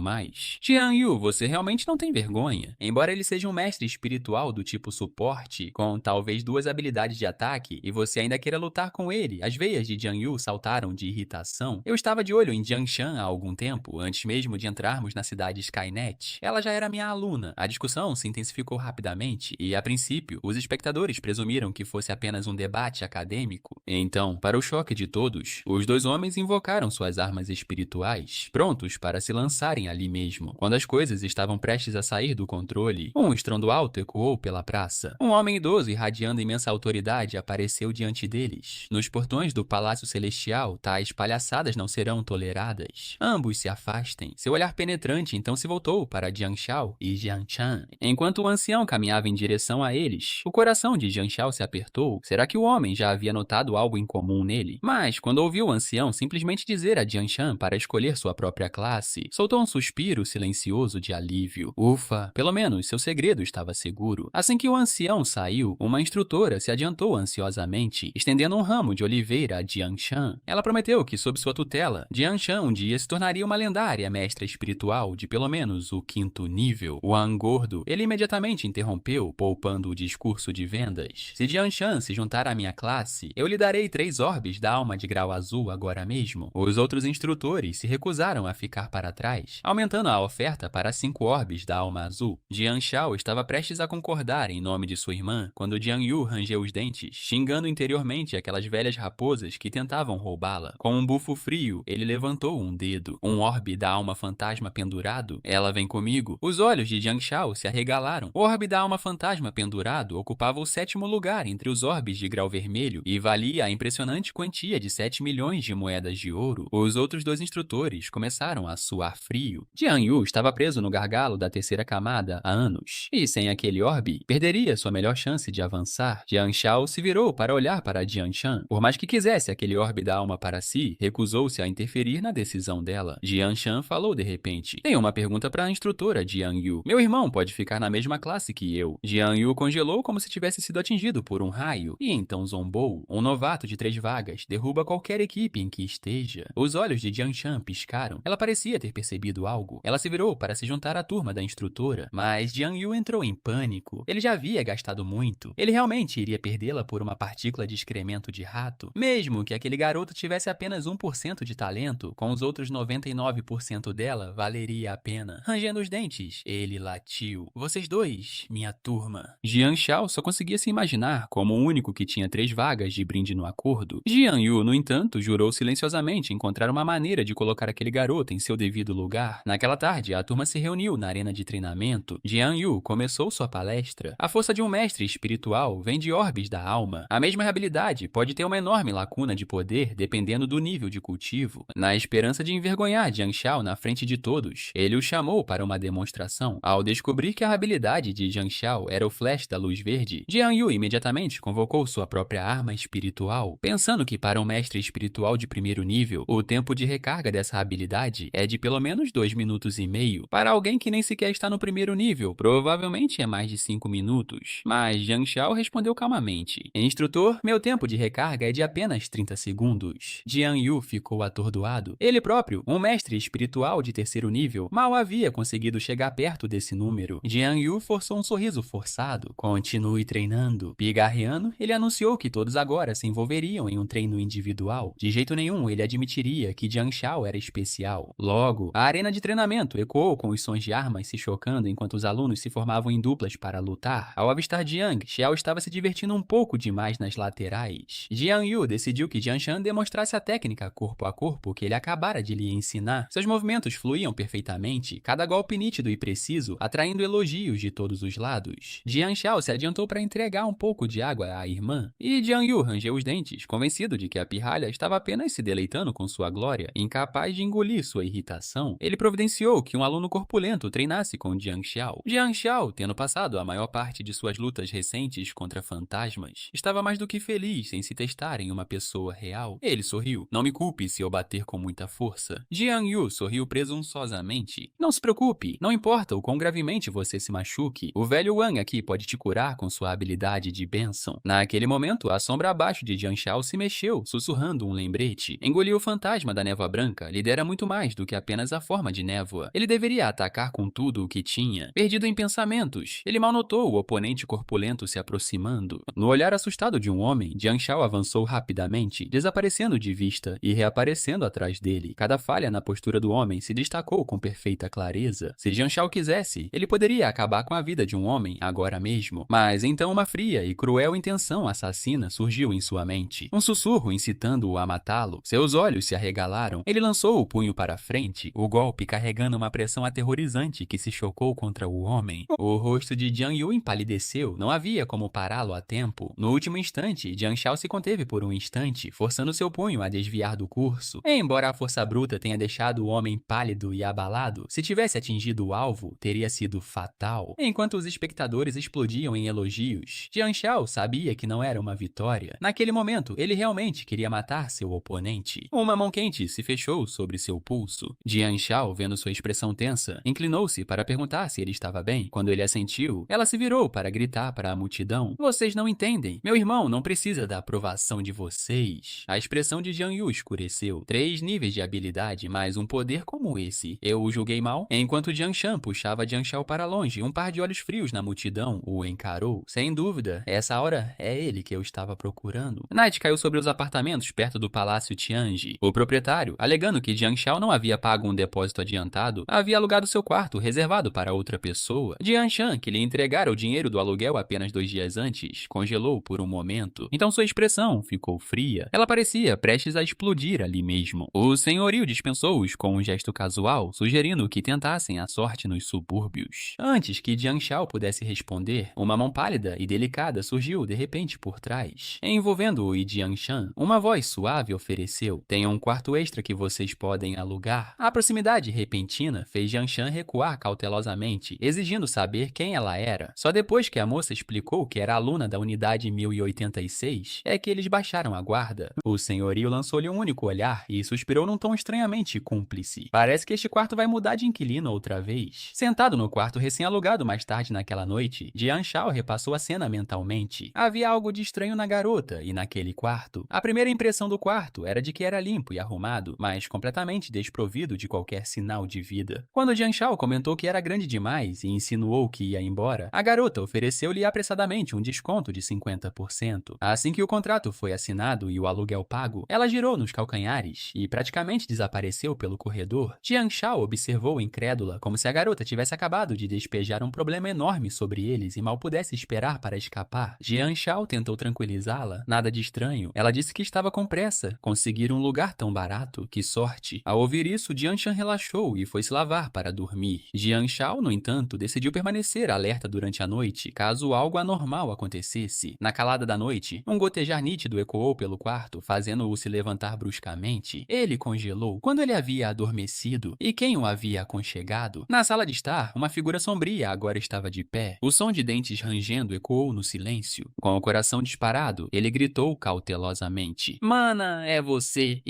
mais. Jian Yu, você realmente não tem vergonha. Embora ele seja um mestre espiritual do tipo suporte, com talvez 2 habilidades de ataque, e você ainda queira lutar com ele, as veias de Jian Yu saltaram de irritação. Eu estava de olho em Jian Shan há algum tempo, antes mesmo de entrarmos na cidade Skynet. Ela já era minha aluna. A discussão se intensificou rapidamente e, a princípio, os espectadores presumiram que fosse apenas um debate acadêmico. Então, para o choque de todos, os 2 homens invocaram suas armas espirituais, prontos para se lançarem ali mesmo. Quando as coisas estavam prestes a sair do controle, um estrondo alto ecoou pela praça. Um homem idoso irradiando imensa autoridade apareceu diante deles. Nos portões do Palácio Celestial, tais palhaçadas não serão toleradas. Ambos se afastem. Seu olhar penetrante então se voltou para Jian Shao e Jian Chan. Enquanto o ancião caminhava em direção a eles, o coração de Jian Shao se apertou. Será que o homem já havia notado algo incomum nele? Mas, quando ouviu o ancião simplesmente dizer a Jian Shan para escolher sua própria classe, soltou um suspiro silencioso de alívio. Ufa, pelo menos seu segredo estava seguro. Assim que o ancião saiu, uma instrutora se adiantou ansiosamente, estendendo um ramo de oliveira a Jian Shan. Ela prometeu que, sob sua tutela, Jian Shan um dia se tornaria uma lendária mestra espiritual de pelo menos o 5º nível. O Gordo, ele imediatamente interrompeu, poupando o discurso de vendas. Se Jian Shan se juntar à minha classe, eu lhe darei 3 orbes da alma de grau azul agora mesmo. Os outros instrutores se recusaram a ficar para trás, aumentando a oferta para 5 orbes da alma azul. Jian Shao estava prestes a concordar em nome de sua irmã, quando Jian Yu rangeu os dentes, xingando interiormente aquelas velhas raposas que tentavam roubá-la. Com um bufo frio, ele levantou um dedo. Um orbe da alma fantasma pendurado? Ela vem comigo. Os olhos de Jian Shao se arregalaram. O orbe da alma fantasma pendurado ocupava o 7º lugar entre os orbes de grau vermelho e valia a impressionante quantia de 7 milhões de moedas de ouro. Os outros 2 instrutores começaram a suar frio. Jian Yu estava preso no gargalo da 3ª camada há anos, e sem aquele orbe, perderia sua melhor chance de avançar. Jian Shao se virou para olhar para Jian Shan. Por mais que quisesse aquele orbe da alma para si, recusou-se a interferir na decisão dela. Jian Shan falou de repente. Tenho uma pergunta para a instrutora Jian Yu. Meu irmão pode ficar na mesma classe que eu. Jian Yu congelou como se tivesse sido atingido por um raio, e então zombou. Um novato de 3 vagas derrubou derruba qualquer equipe em que esteja. Os olhos de Jiang Shan piscaram. Ela parecia ter percebido algo. Ela se virou para se juntar à turma da instrutora, mas Jiang Yu entrou em pânico. Ele já havia gastado muito. Ele realmente iria perdê-la por uma partícula de excremento de rato? Mesmo que aquele garoto tivesse apenas 1% de talento, com os outros 99% dela, valeria a pena. Rangendo os dentes, ele latiu. Vocês dois, minha turma. Jiang Xiao só conseguia se imaginar como o único que tinha 3 vagas de brinde no acordo. Jiang Yu, no entanto, jurou silenciosamente encontrar uma maneira de colocar aquele garoto em seu devido lugar. Naquela tarde, a turma se reuniu na arena de treinamento. Jiang Yu começou sua palestra. A força de um mestre espiritual vem de orbes da alma. A mesma habilidade pode ter uma enorme lacuna de poder dependendo do nível de cultivo. Na esperança de envergonhar Jiang Xiao na frente de todos, ele o chamou para uma demonstração. Ao descobrir que a habilidade de Jiang Xiao era o flash da luz verde, Jiang Yu imediatamente convocou sua própria arma espiritual, pensando que para um mestre espiritual de primeiro nível, o tempo de recarga dessa habilidade é de pelo menos 2 minutos e meio. Para alguém que nem sequer está no primeiro nível, provavelmente é mais de 5 minutos. Mas Jiang Xiao respondeu calmamente: Instrutor, meu tempo de recarga é de apenas 30 segundos. Jiang Yu ficou atordoado. Ele próprio, um mestre espiritual de terceiro nível, mal havia conseguido chegar perto desse número. Jiang Yu forçou um sorriso forçado. Continue treinando. Pigarreando, ele anunciou que todos agora se envolveriam em um treino individual. De jeito nenhum ele admitiria que Jiang Xiao era especial. Logo, a arena de treinamento ecoou com os sons de armas se chocando enquanto os alunos se formavam em duplas para lutar. Ao avistar Jiang, Xiao estava se divertindo um pouco demais nas laterais. Jiang Yu decidiu que Jiang Shan demonstrasse a técnica corpo a corpo que ele acabara de lhe ensinar. Seus movimentos fluíam perfeitamente, cada golpe nítido e preciso, atraindo elogios de todos os lados. Jiang Xiao se adiantou para entregar um pouco de água à irmã, e Jiang Yu rangeu os dentes, convencido de que a pirralha estava apenas se deleitando com sua glória. Incapaz de engolir sua irritação, ele providenciou que um aluno corpulento treinasse com Jiang Xiao. Jiang Xiao, tendo passado a maior parte de suas lutas recentes contra fantasmas, estava mais do que feliz em se testar em uma pessoa real. Ele sorriu. Não me culpe se eu bater com muita força. Jiang Yu sorriu presunçosamente. Não se preocupe, não importa o quão gravemente você se machuque, o velho Wang aqui pode te curar com sua habilidade de bênção. Naquele momento, a sombra abaixo de Jiang Xiao se mexeu, sussurrando um lembrete. Engolir o fantasma da névoa branca lhe dera muito mais do que apenas a forma de névoa. Ele deveria atacar com tudo o que tinha. Perdido em pensamentos, ele mal notou o oponente corpulento se aproximando. No olhar assustado de um homem, Jiang Xiao avançou rapidamente, desaparecendo de vista e reaparecendo atrás dele. Cada falha na postura do homem se destacou com perfeita clareza. Se Jiang Xiao quisesse, ele poderia acabar com a vida de um homem agora mesmo. Mas então uma fria e cruel intenção assassina surgiu em sua mente. Um sussurro incitando-o a matá-lo. Seus olhos se arregalaram. Ele lançou o punho para frente, o golpe carregando uma pressão aterrorizante que se chocou contra o homem. O rosto de Jiang Yu empalideceu. Não havia como pará-lo a tempo. No último instante, Jiang Xiao se conteve por um instante, forçando seu punho a desviar do curso. Embora a força bruta tenha deixado o homem pálido e abalado, se tivesse atingido o alvo, teria sido fatal. Enquanto os espectadores explodiam em elogios, Jiang Xiao sabia que não era uma vitória. Naquele momento, ele realmente queria matar seu oponente. Uma mão quente se fechou sobre seu pulso. Jiang Xiao, vendo sua expressão tensa, inclinou-se para perguntar se ele estava bem. Quando ele assentiu, ela se virou para gritar para a multidão: Vocês não entendem. Meu irmão não precisa da aprovação de vocês. A expressão de Jiang Yu escureceu. 3 níveis de habilidade, mais um poder como esse. Eu o julguei mal? Enquanto Jiang Shan puxava Jiang Xiao para longe, um par de olhos frios na multidão o encarou. Sem dúvida, essa hora é ele que eu estava procurando. Night caiu sobre os apartamentos perto do Palácio Tianji. O proprietário, alegando que Jiang Xiao não havia pago um depósito adiantado, havia alugado seu quarto reservado para outra pessoa. Jiang Shan, que lhe entregara o dinheiro do aluguel apenas 2 dias antes, congelou por um momento. Então sua expressão ficou fria. Ela parecia prestes a explodir ali mesmo. O senhorio dispensou-os com um gesto casual, sugerindo que tentassem a sorte nos subúrbios. Antes que Jiang Xiao pudesse responder, uma mão pálida e delicada surgiu de repente por trás. Envolvendo-o e Jiang Shan, uma voz suave ofereceu: Tenho um quarto extra que vocês podem alugar. A proximidade repentina fez Jiang Shan recuar cautelosamente, exigindo saber quem ela era. Só depois que a moça explicou que era aluna da unidade 1086, é que eles baixaram a guarda. O senhorio lançou-lhe um único olhar e suspirou num tom estranhamente cúmplice. Parece que este quarto vai mudar de inquilino outra vez. Sentado no quarto recém-alugado mais tarde naquela noite, Jiang Xiao repassou a cena mentalmente. Havia algo de estranho na garota e naquele quarto. A primeira primeira impressão do quarto era de que era limpo e arrumado, mas completamente desprovido de qualquer sinal de vida. Quando Jian Shao comentou que era grande demais e insinuou que ia embora, a garota ofereceu-lhe apressadamente um desconto de 50%. Assim que o contrato foi assinado e o aluguel pago, ela girou nos calcanhares e praticamente desapareceu pelo corredor. Jian Shao observou incrédula, como se a garota tivesse acabado de despejar um problema enorme sobre eles e mal pudesse esperar para escapar. Jian Shao tentou tranquilizá-la. Nada de estranho. Ela disse que estava com pressa. Conseguir um lugar tão barato. Que sorte. Ao ouvir isso, Jian Shan relaxou e foi se lavar para dormir. Jian Shao, no entanto, decidiu permanecer alerta durante a noite, caso algo anormal acontecesse. Na calada da noite, um gotejar nítido ecoou pelo quarto, fazendo-o se levantar bruscamente. Ele congelou quando ele havia adormecido. E quem o havia aconchegado? Na sala de estar, uma figura sombria agora estava de pé. O som de dentes rangendo ecoou no silêncio. Com o coração disparado, ele gritou cautelosamente: "Mana, é você!"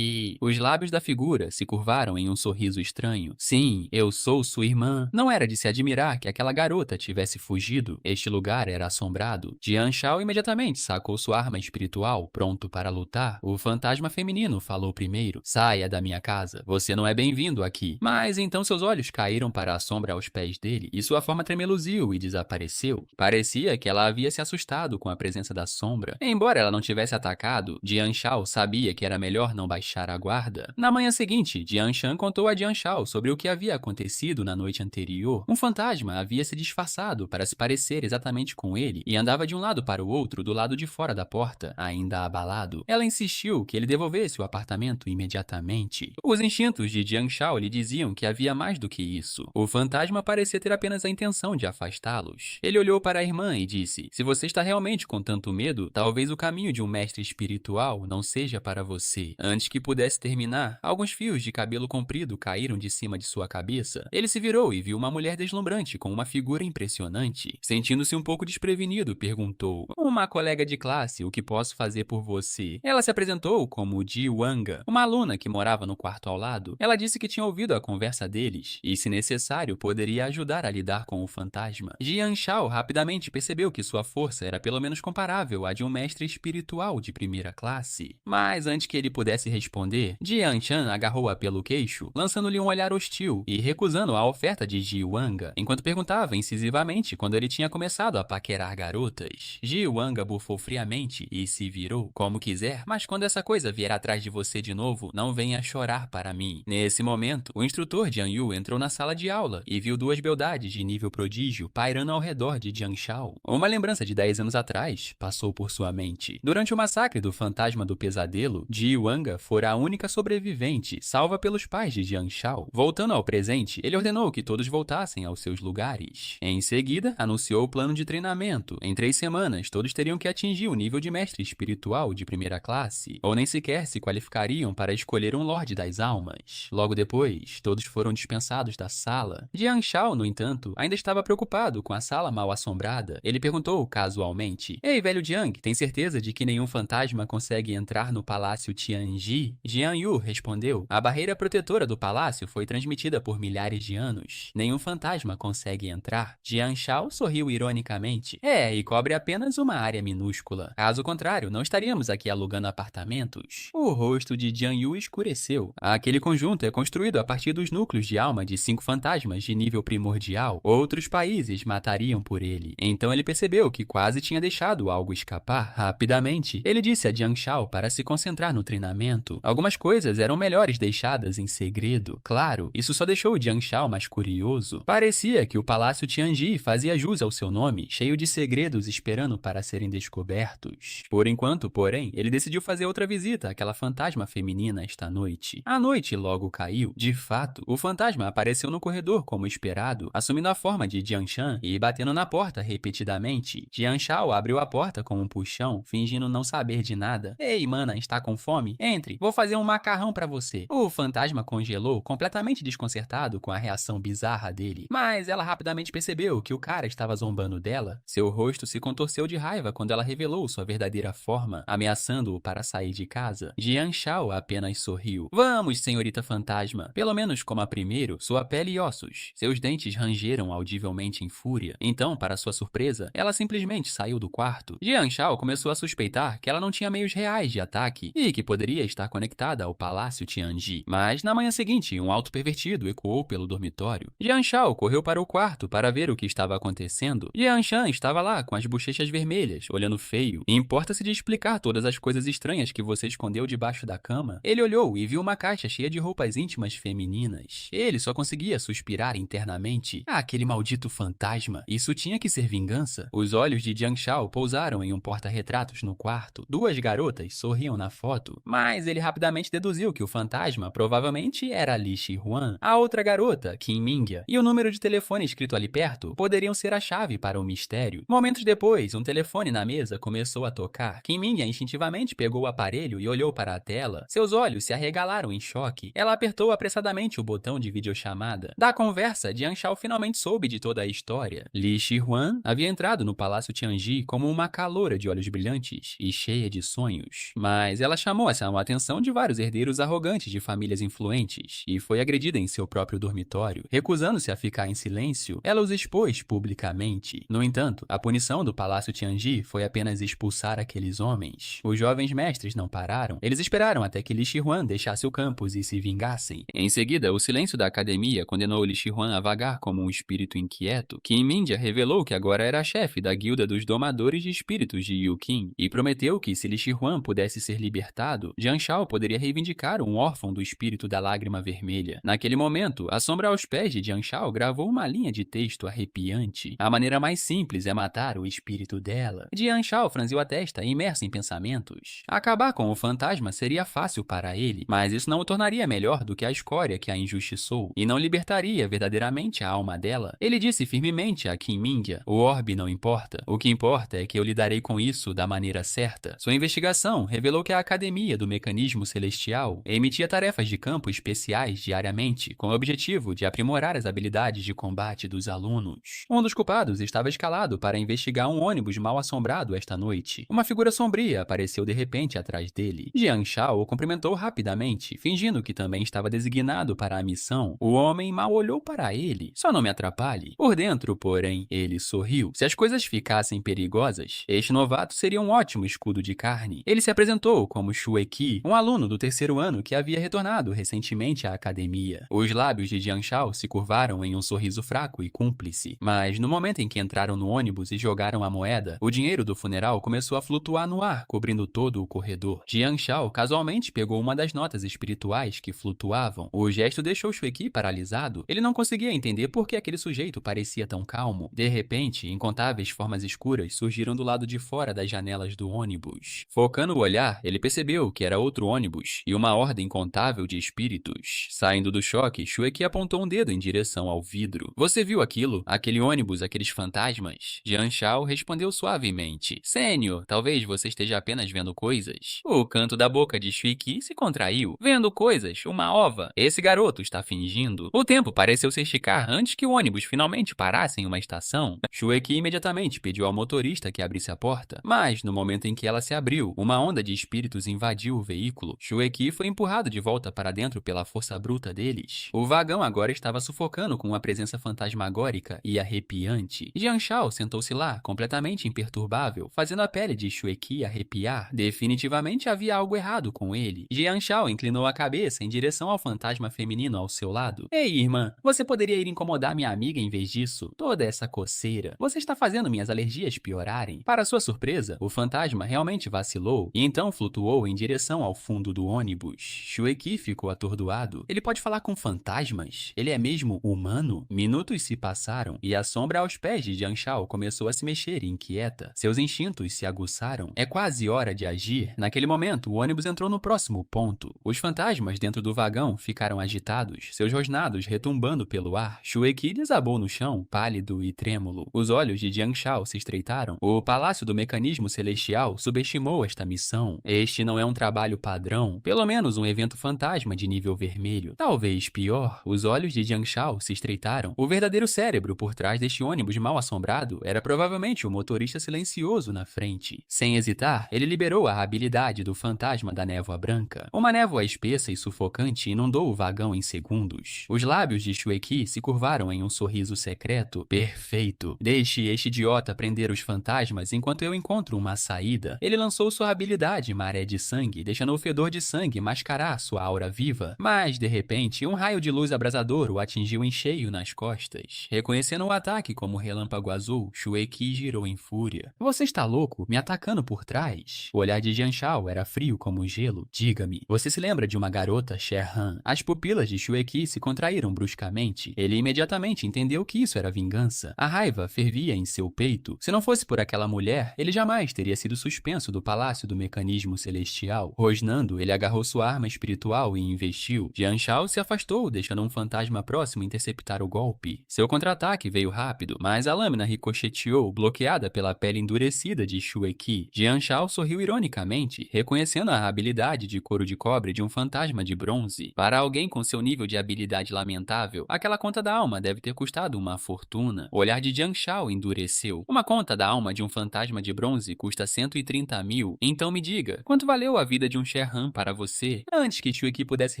Os lábios da figura se curvaram em um sorriso estranho. "Sim, eu sou sua irmã." Não era de se admirar que aquela garota tivesse fugido. Este lugar era assombrado. Jian Shao imediatamente sacou sua arma espiritual, pronto para lutar. O fantasma feminino falou primeiro: "Saia da minha casa. Você não é bem-vindo aqui." Mas então seus olhos caíram para a sombra aos pés dele e sua forma tremeluziu e desapareceu. Parecia que ela havia se assustado com a presença da sombra. Embora ela não tivesse atacado, Jian Shao sabia que era melhor não baixar a guarda. Na manhã seguinte, Jian Shan contou a Jian Shao sobre o que havia acontecido na noite anterior. Um fantasma havia se disfarçado para se parecer exatamente com ele e andava de um lado para o outro do lado de fora da porta, ainda abalado. Ela insistiu que ele devolvesse o apartamento imediatamente. Os instintos de Jian Shao lhe diziam que havia mais do que isso. O fantasma parecia ter apenas a intenção de afastá-los. Ele olhou para a irmã e disse: "Se você está realmente com tanto medo, talvez o caminho de um mestre espiritual não seja para você." Antes que pudesse terminar, alguns fios de cabelo comprido caíram de cima de sua cabeça. Ele se virou e viu uma mulher deslumbrante com uma figura impressionante. Sentindo-se um pouco desprevenido, perguntou: "Uma colega de classe, o que posso fazer por você?" Ela se apresentou como Ji Wanga, uma aluna que morava no quarto ao lado. Ela disse que tinha ouvido a conversa deles e, se necessário, poderia ajudar a lidar com o fantasma. Jian Shao rapidamente percebeu que sua força era pelo menos comparável à de um mestre espiritual de primeira classe. Mas antes que ele pudesse responder, Jian Shan agarrou-a pelo queixo, lançando-lhe um olhar hostil e recusando a oferta de Ji Wanga, enquanto perguntava incisivamente quando ele tinha começado a paquerar garotas. Ji Wanga bufou friamente e se virou: "Como quiser, mas quando essa coisa vier atrás de você de novo, não venha chorar para mim." Nesse momento, o instrutor Jian Yu entrou na sala de aula e viu duas beldades de nível prodígio pairando ao redor de Jian Shao. Uma lembrança de 10 anos atrás passou por sua mente. Durante o massacre do fantasma do pesadelo, Ji Wanga fora a única sobrevivente, salva pelos pais de Jian Shao. Voltando ao presente, ele ordenou que todos voltassem aos seus lugares. Em seguida, anunciou o plano de treinamento. Em 3 semanas, todos teriam que atingir o nível de mestre espiritual de primeira classe, ou nem sequer se qualificariam para escolher um Lorde das Almas. Logo depois, todos foram dispensados da sala. Jian Shao, no entanto, ainda estava preocupado com a sala mal assombrada. Ele perguntou casualmente: "Ei, velho Jiang, tem certeza de que nenhum fantasma consegue entrar no Palácio Tianji?" Jian Yu respondeu: "A barreira protetora do palácio foi transmitida por milhares de anos. Nenhum fantasma consegue entrar." Jian Shao sorriu ironicamente: e cobre apenas uma área minúscula. Caso contrário, não estaríamos aqui alugando apartamentos." O rosto de Jian Yu escureceu. Aquele conjunto é construído a partir dos núcleos de alma de 5 fantasmas de nível primordial. Outros países matariam por ele. Então ele percebeu que quase tinha deixado algo escapar. Rapidamente, ele disse a Jian Shao para se concentrar no treinamento. Algumas coisas eram melhores deixadas em segredo. Claro, isso só deixou o Jian Shao mais curioso. Parecia que o Palácio Tianji fazia jus ao seu nome, cheio de segredos esperando para serem descobertos. Por enquanto, porém, ele decidiu fazer outra visita àquela fantasma feminina esta noite. A noite logo caiu. De fato, o fantasma apareceu no corredor como esperado, assumindo a forma de Jian Shan e batendo na porta repetidamente. Jian Shao abriu a porta com um puxão, fingindo não saber de nada. "Ei, mana, está com fome? Entre, vou fazer um macarrão pra você." O fantasma congelou, completamente desconcertado com a reação bizarra dele. Mas ela rapidamente percebeu que o cara estava zombando dela. Seu rosto se contorceu de raiva quando ela revelou sua verdadeira forma, ameaçando-o para sair de casa. Jian Shao apenas sorriu. "Vamos, senhorita fantasma." Pelo menos como a primeiro, sua pele e ossos. Seus dentes rangeram audivelmente em fúria. Então, para sua surpresa, ela simplesmente saiu do quarto. Jian Shao começou a suspeitar que ela ela não tinha meios reais de ataque e que poderia estar conectada ao Palácio Tianji. Mas na manhã seguinte, um alto pervertido ecoou pelo dormitório. Jian Shao correu para o quarto para ver o que estava acontecendo. Jian Shan estava lá com as bochechas vermelhas, olhando feio. E importa-se de explicar todas as coisas estranhas que você escondeu debaixo da cama? Ele olhou e viu uma caixa cheia de roupas íntimas femininas. Ele só conseguia suspirar internamente. Ah, aquele maldito fantasma. Isso tinha que ser vingança. Os olhos de Jian Shao pousaram em um porta-retratos no quarto. Duas garotas sorriam na foto, mas ele rapidamente deduziu que o fantasma provavelmente era Li Shihuan, a outra garota, Qin Mingya, e o número de telefone escrito ali perto poderiam ser a chave para o mistério. Momentos depois, um telefone na mesa começou a tocar. Qin Mingya instintivamente pegou o aparelho e olhou para a tela. Seus olhos se arregalaram em choque. Ela apertou apressadamente o botão de videochamada. Da conversa, Jian Shao finalmente soube de toda a história. Li Shihuan havia entrado no Palácio Tianji como uma caloura de olhos brilhantes e cheia de sonhos. Mas ela chamou a atenção de vários herdeiros arrogantes de famílias influentes e foi agredida em seu próprio dormitório. Recusando-se a ficar em silêncio, ela os expôs publicamente. No entanto, a punição do Palácio Tianji foi apenas expulsar aqueles homens. Os jovens mestres não pararam. Eles esperaram até que Li Shihuan deixasse o campus e se vingassem. Em seguida, o silêncio da academia condenou Li Shihuan a vagar como um espírito inquieto. Qin Mingya revelou que agora era a chefe da guilda dos domadores de espíritos de Yuqin e prometeu que se Li Shihuan pudesse ser libertado, Jian Shao poderia reivindicar um órfão do espírito da lágrima vermelha. Naquele momento, a sombra aos pés de Jian Shao gravou uma linha de texto arrepiante. A maneira mais simples é matar o espírito dela. Jian Shao franziu a testa, imerso em pensamentos. Acabar com o fantasma seria fácil para ele, mas isso não o tornaria melhor do que a escória que a injustiçou e não libertaria verdadeiramente a alma dela. Ele disse firmemente a Qin Mingya: "O orbe não importa. O que importa é que eu lidarei com isso da maneira certa." Sua investigação revelou que a Academia do Mecanismo Celestial emitia tarefas de campo especiais diariamente, com o objetivo de aprimorar as habilidades de combate dos alunos. Um dos culpados estava escalado para investigar um ônibus mal assombrado esta noite. Uma figura sombria apareceu de repente atrás dele. Jian Shao o cumprimentou rapidamente, fingindo que também estava designado para a missão. O homem mal olhou para ele. "Só não me atrapalhe." Por dentro, porém, ele sorriu. Se as coisas ficassem perigosas, este novato seria um ótimo escudo de carne. Ele se apresentou como Xue Qi, um aluno do terceiro ano que havia retornado recentemente à academia. Os lábios de Jian Shao se curvaram em um sorriso fraco e cúmplice. Mas no momento em que entraram no ônibus e jogaram a moeda, o dinheiro do funeral começou a flutuar no ar, cobrindo todo o corredor. Jian Shao casualmente pegou uma das notas espirituais que flutuavam. O gesto deixou Xue Qi paralisado. Ele não conseguia entender por que aquele sujeito parecia tão calmo. De repente, incontáveis formas escuras surgiram do lado de fora das janelas do ônibus. Focando o olhar, ele percebeu que era outro ônibus e uma horda incontável de espíritos. Saindo do choque, Xue Qi apontou um dedo em direção ao vidro. "Você viu aquilo? Aquele ônibus, aqueles fantasmas?" Jian Shao respondeu suavemente: "Sênior, talvez você esteja apenas vendo coisas." O canto da boca de Xue Qi se contraiu. "Vendo coisas? Uma ova? Esse garoto está fingindo." O tempo pareceu se esticar antes que o ônibus finalmente parasse em uma estação. Xue Qi imediatamente pediu ao motorista que abrisse a porta, mas no momento em que ela se abriu, uma onda de espíritos invadiu o veículo. Xue Qi foi empurrado de volta para dentro pela força bruta deles. O vagão agora estava sufocando com uma presença fantasmagórica e arrepiante. Jian Shao sentou-se lá, completamente imperturbável, fazendo a pele de Xue Qi arrepiar. Definitivamente havia algo errado com ele. Jian Shao inclinou a cabeça em direção ao fantasma feminino ao seu lado. "Ei, irmã, você poderia ir incomodar minha amiga em vez disso? Toda essa coceira. Você está fazendo minhas alergias piorarem." Para sua surpresa, o fantasma realmente vacilou e então flutuou em direção ao fundo do ônibus. Xue Qi ficou atordoado. Ele pode falar com fantasmas? Ele é mesmo humano? Minutos se passaram e a sombra aos pés de Jian Shao começou a se mexer inquieta. Seus instintos se aguçaram. É quase hora de agir. Naquele momento, o ônibus entrou no próximo ponto. Os fantasmas dentro do vagão ficaram agitados, seus rosnados retumbando pelo ar. Xue Qi desabou no chão, pálido e trêmulo. Os olhos de Jian Shao se estreitaram. O Palácio do Mecanismo Celestial subestimou esta missão. Este não é um trabalho padrão, pelo menos um evento fantasma de nível vermelho. Talvez pior, os olhos de Jian Shao se estreitaram. O verdadeiro cérebro por trás deste ônibus mal assombrado era provavelmente o motorista silencioso na frente. Sem hesitar, ele liberou a habilidade do fantasma da névoa branca. Uma névoa espessa e sufocante inundou o vagão em segundos. Os lábios de Xue Qi se curvaram em um sorriso secreto. "Perfeito. Deixe este idiota prender os fantasmas enquanto eu encontro uma saída." Ele Ele lançou sua habilidade Maré de Sangue, deixando o fedor de sangue mascarar sua aura viva. Mas, de repente, um raio de luz abrasador o atingiu em cheio nas costas. Reconhecendo o ataque como relâmpago azul, Shue Qi girou em fúria. Você está louco? Me atacando por trás? O olhar de Jian Shao era frio como gelo. Diga-me, você se lembra de uma garota, Sher Han? As pupilas de Shue Qi se contraíram bruscamente. Ele imediatamente entendeu que isso era vingança. A raiva fervia em seu peito. Se não fosse por aquela mulher, ele jamais teria sido suspenso do palácio do mecanismo celestial. Rosnando, ele agarrou sua arma espiritual e investiu. Jian Shao se afastou, deixando um fantasma próximo interceptar o golpe. Seu contra-ataque veio rápido, mas a lâmina ricocheteou, bloqueada pela pele endurecida de Shue Qi. Jian Shao sorriu ironicamente, reconhecendo a habilidade de couro de cobre de um fantasma de bronze. Para alguém com seu nível de habilidade lamentável, aquela conta da alma deve ter custado uma fortuna. O olhar de Jian Shao endureceu. Uma conta da alma de um fantasma de bronze custa 130 mil. Então me diga, quanto valeu a vida de um Sher Han para você? Antes que Shue Qi pudesse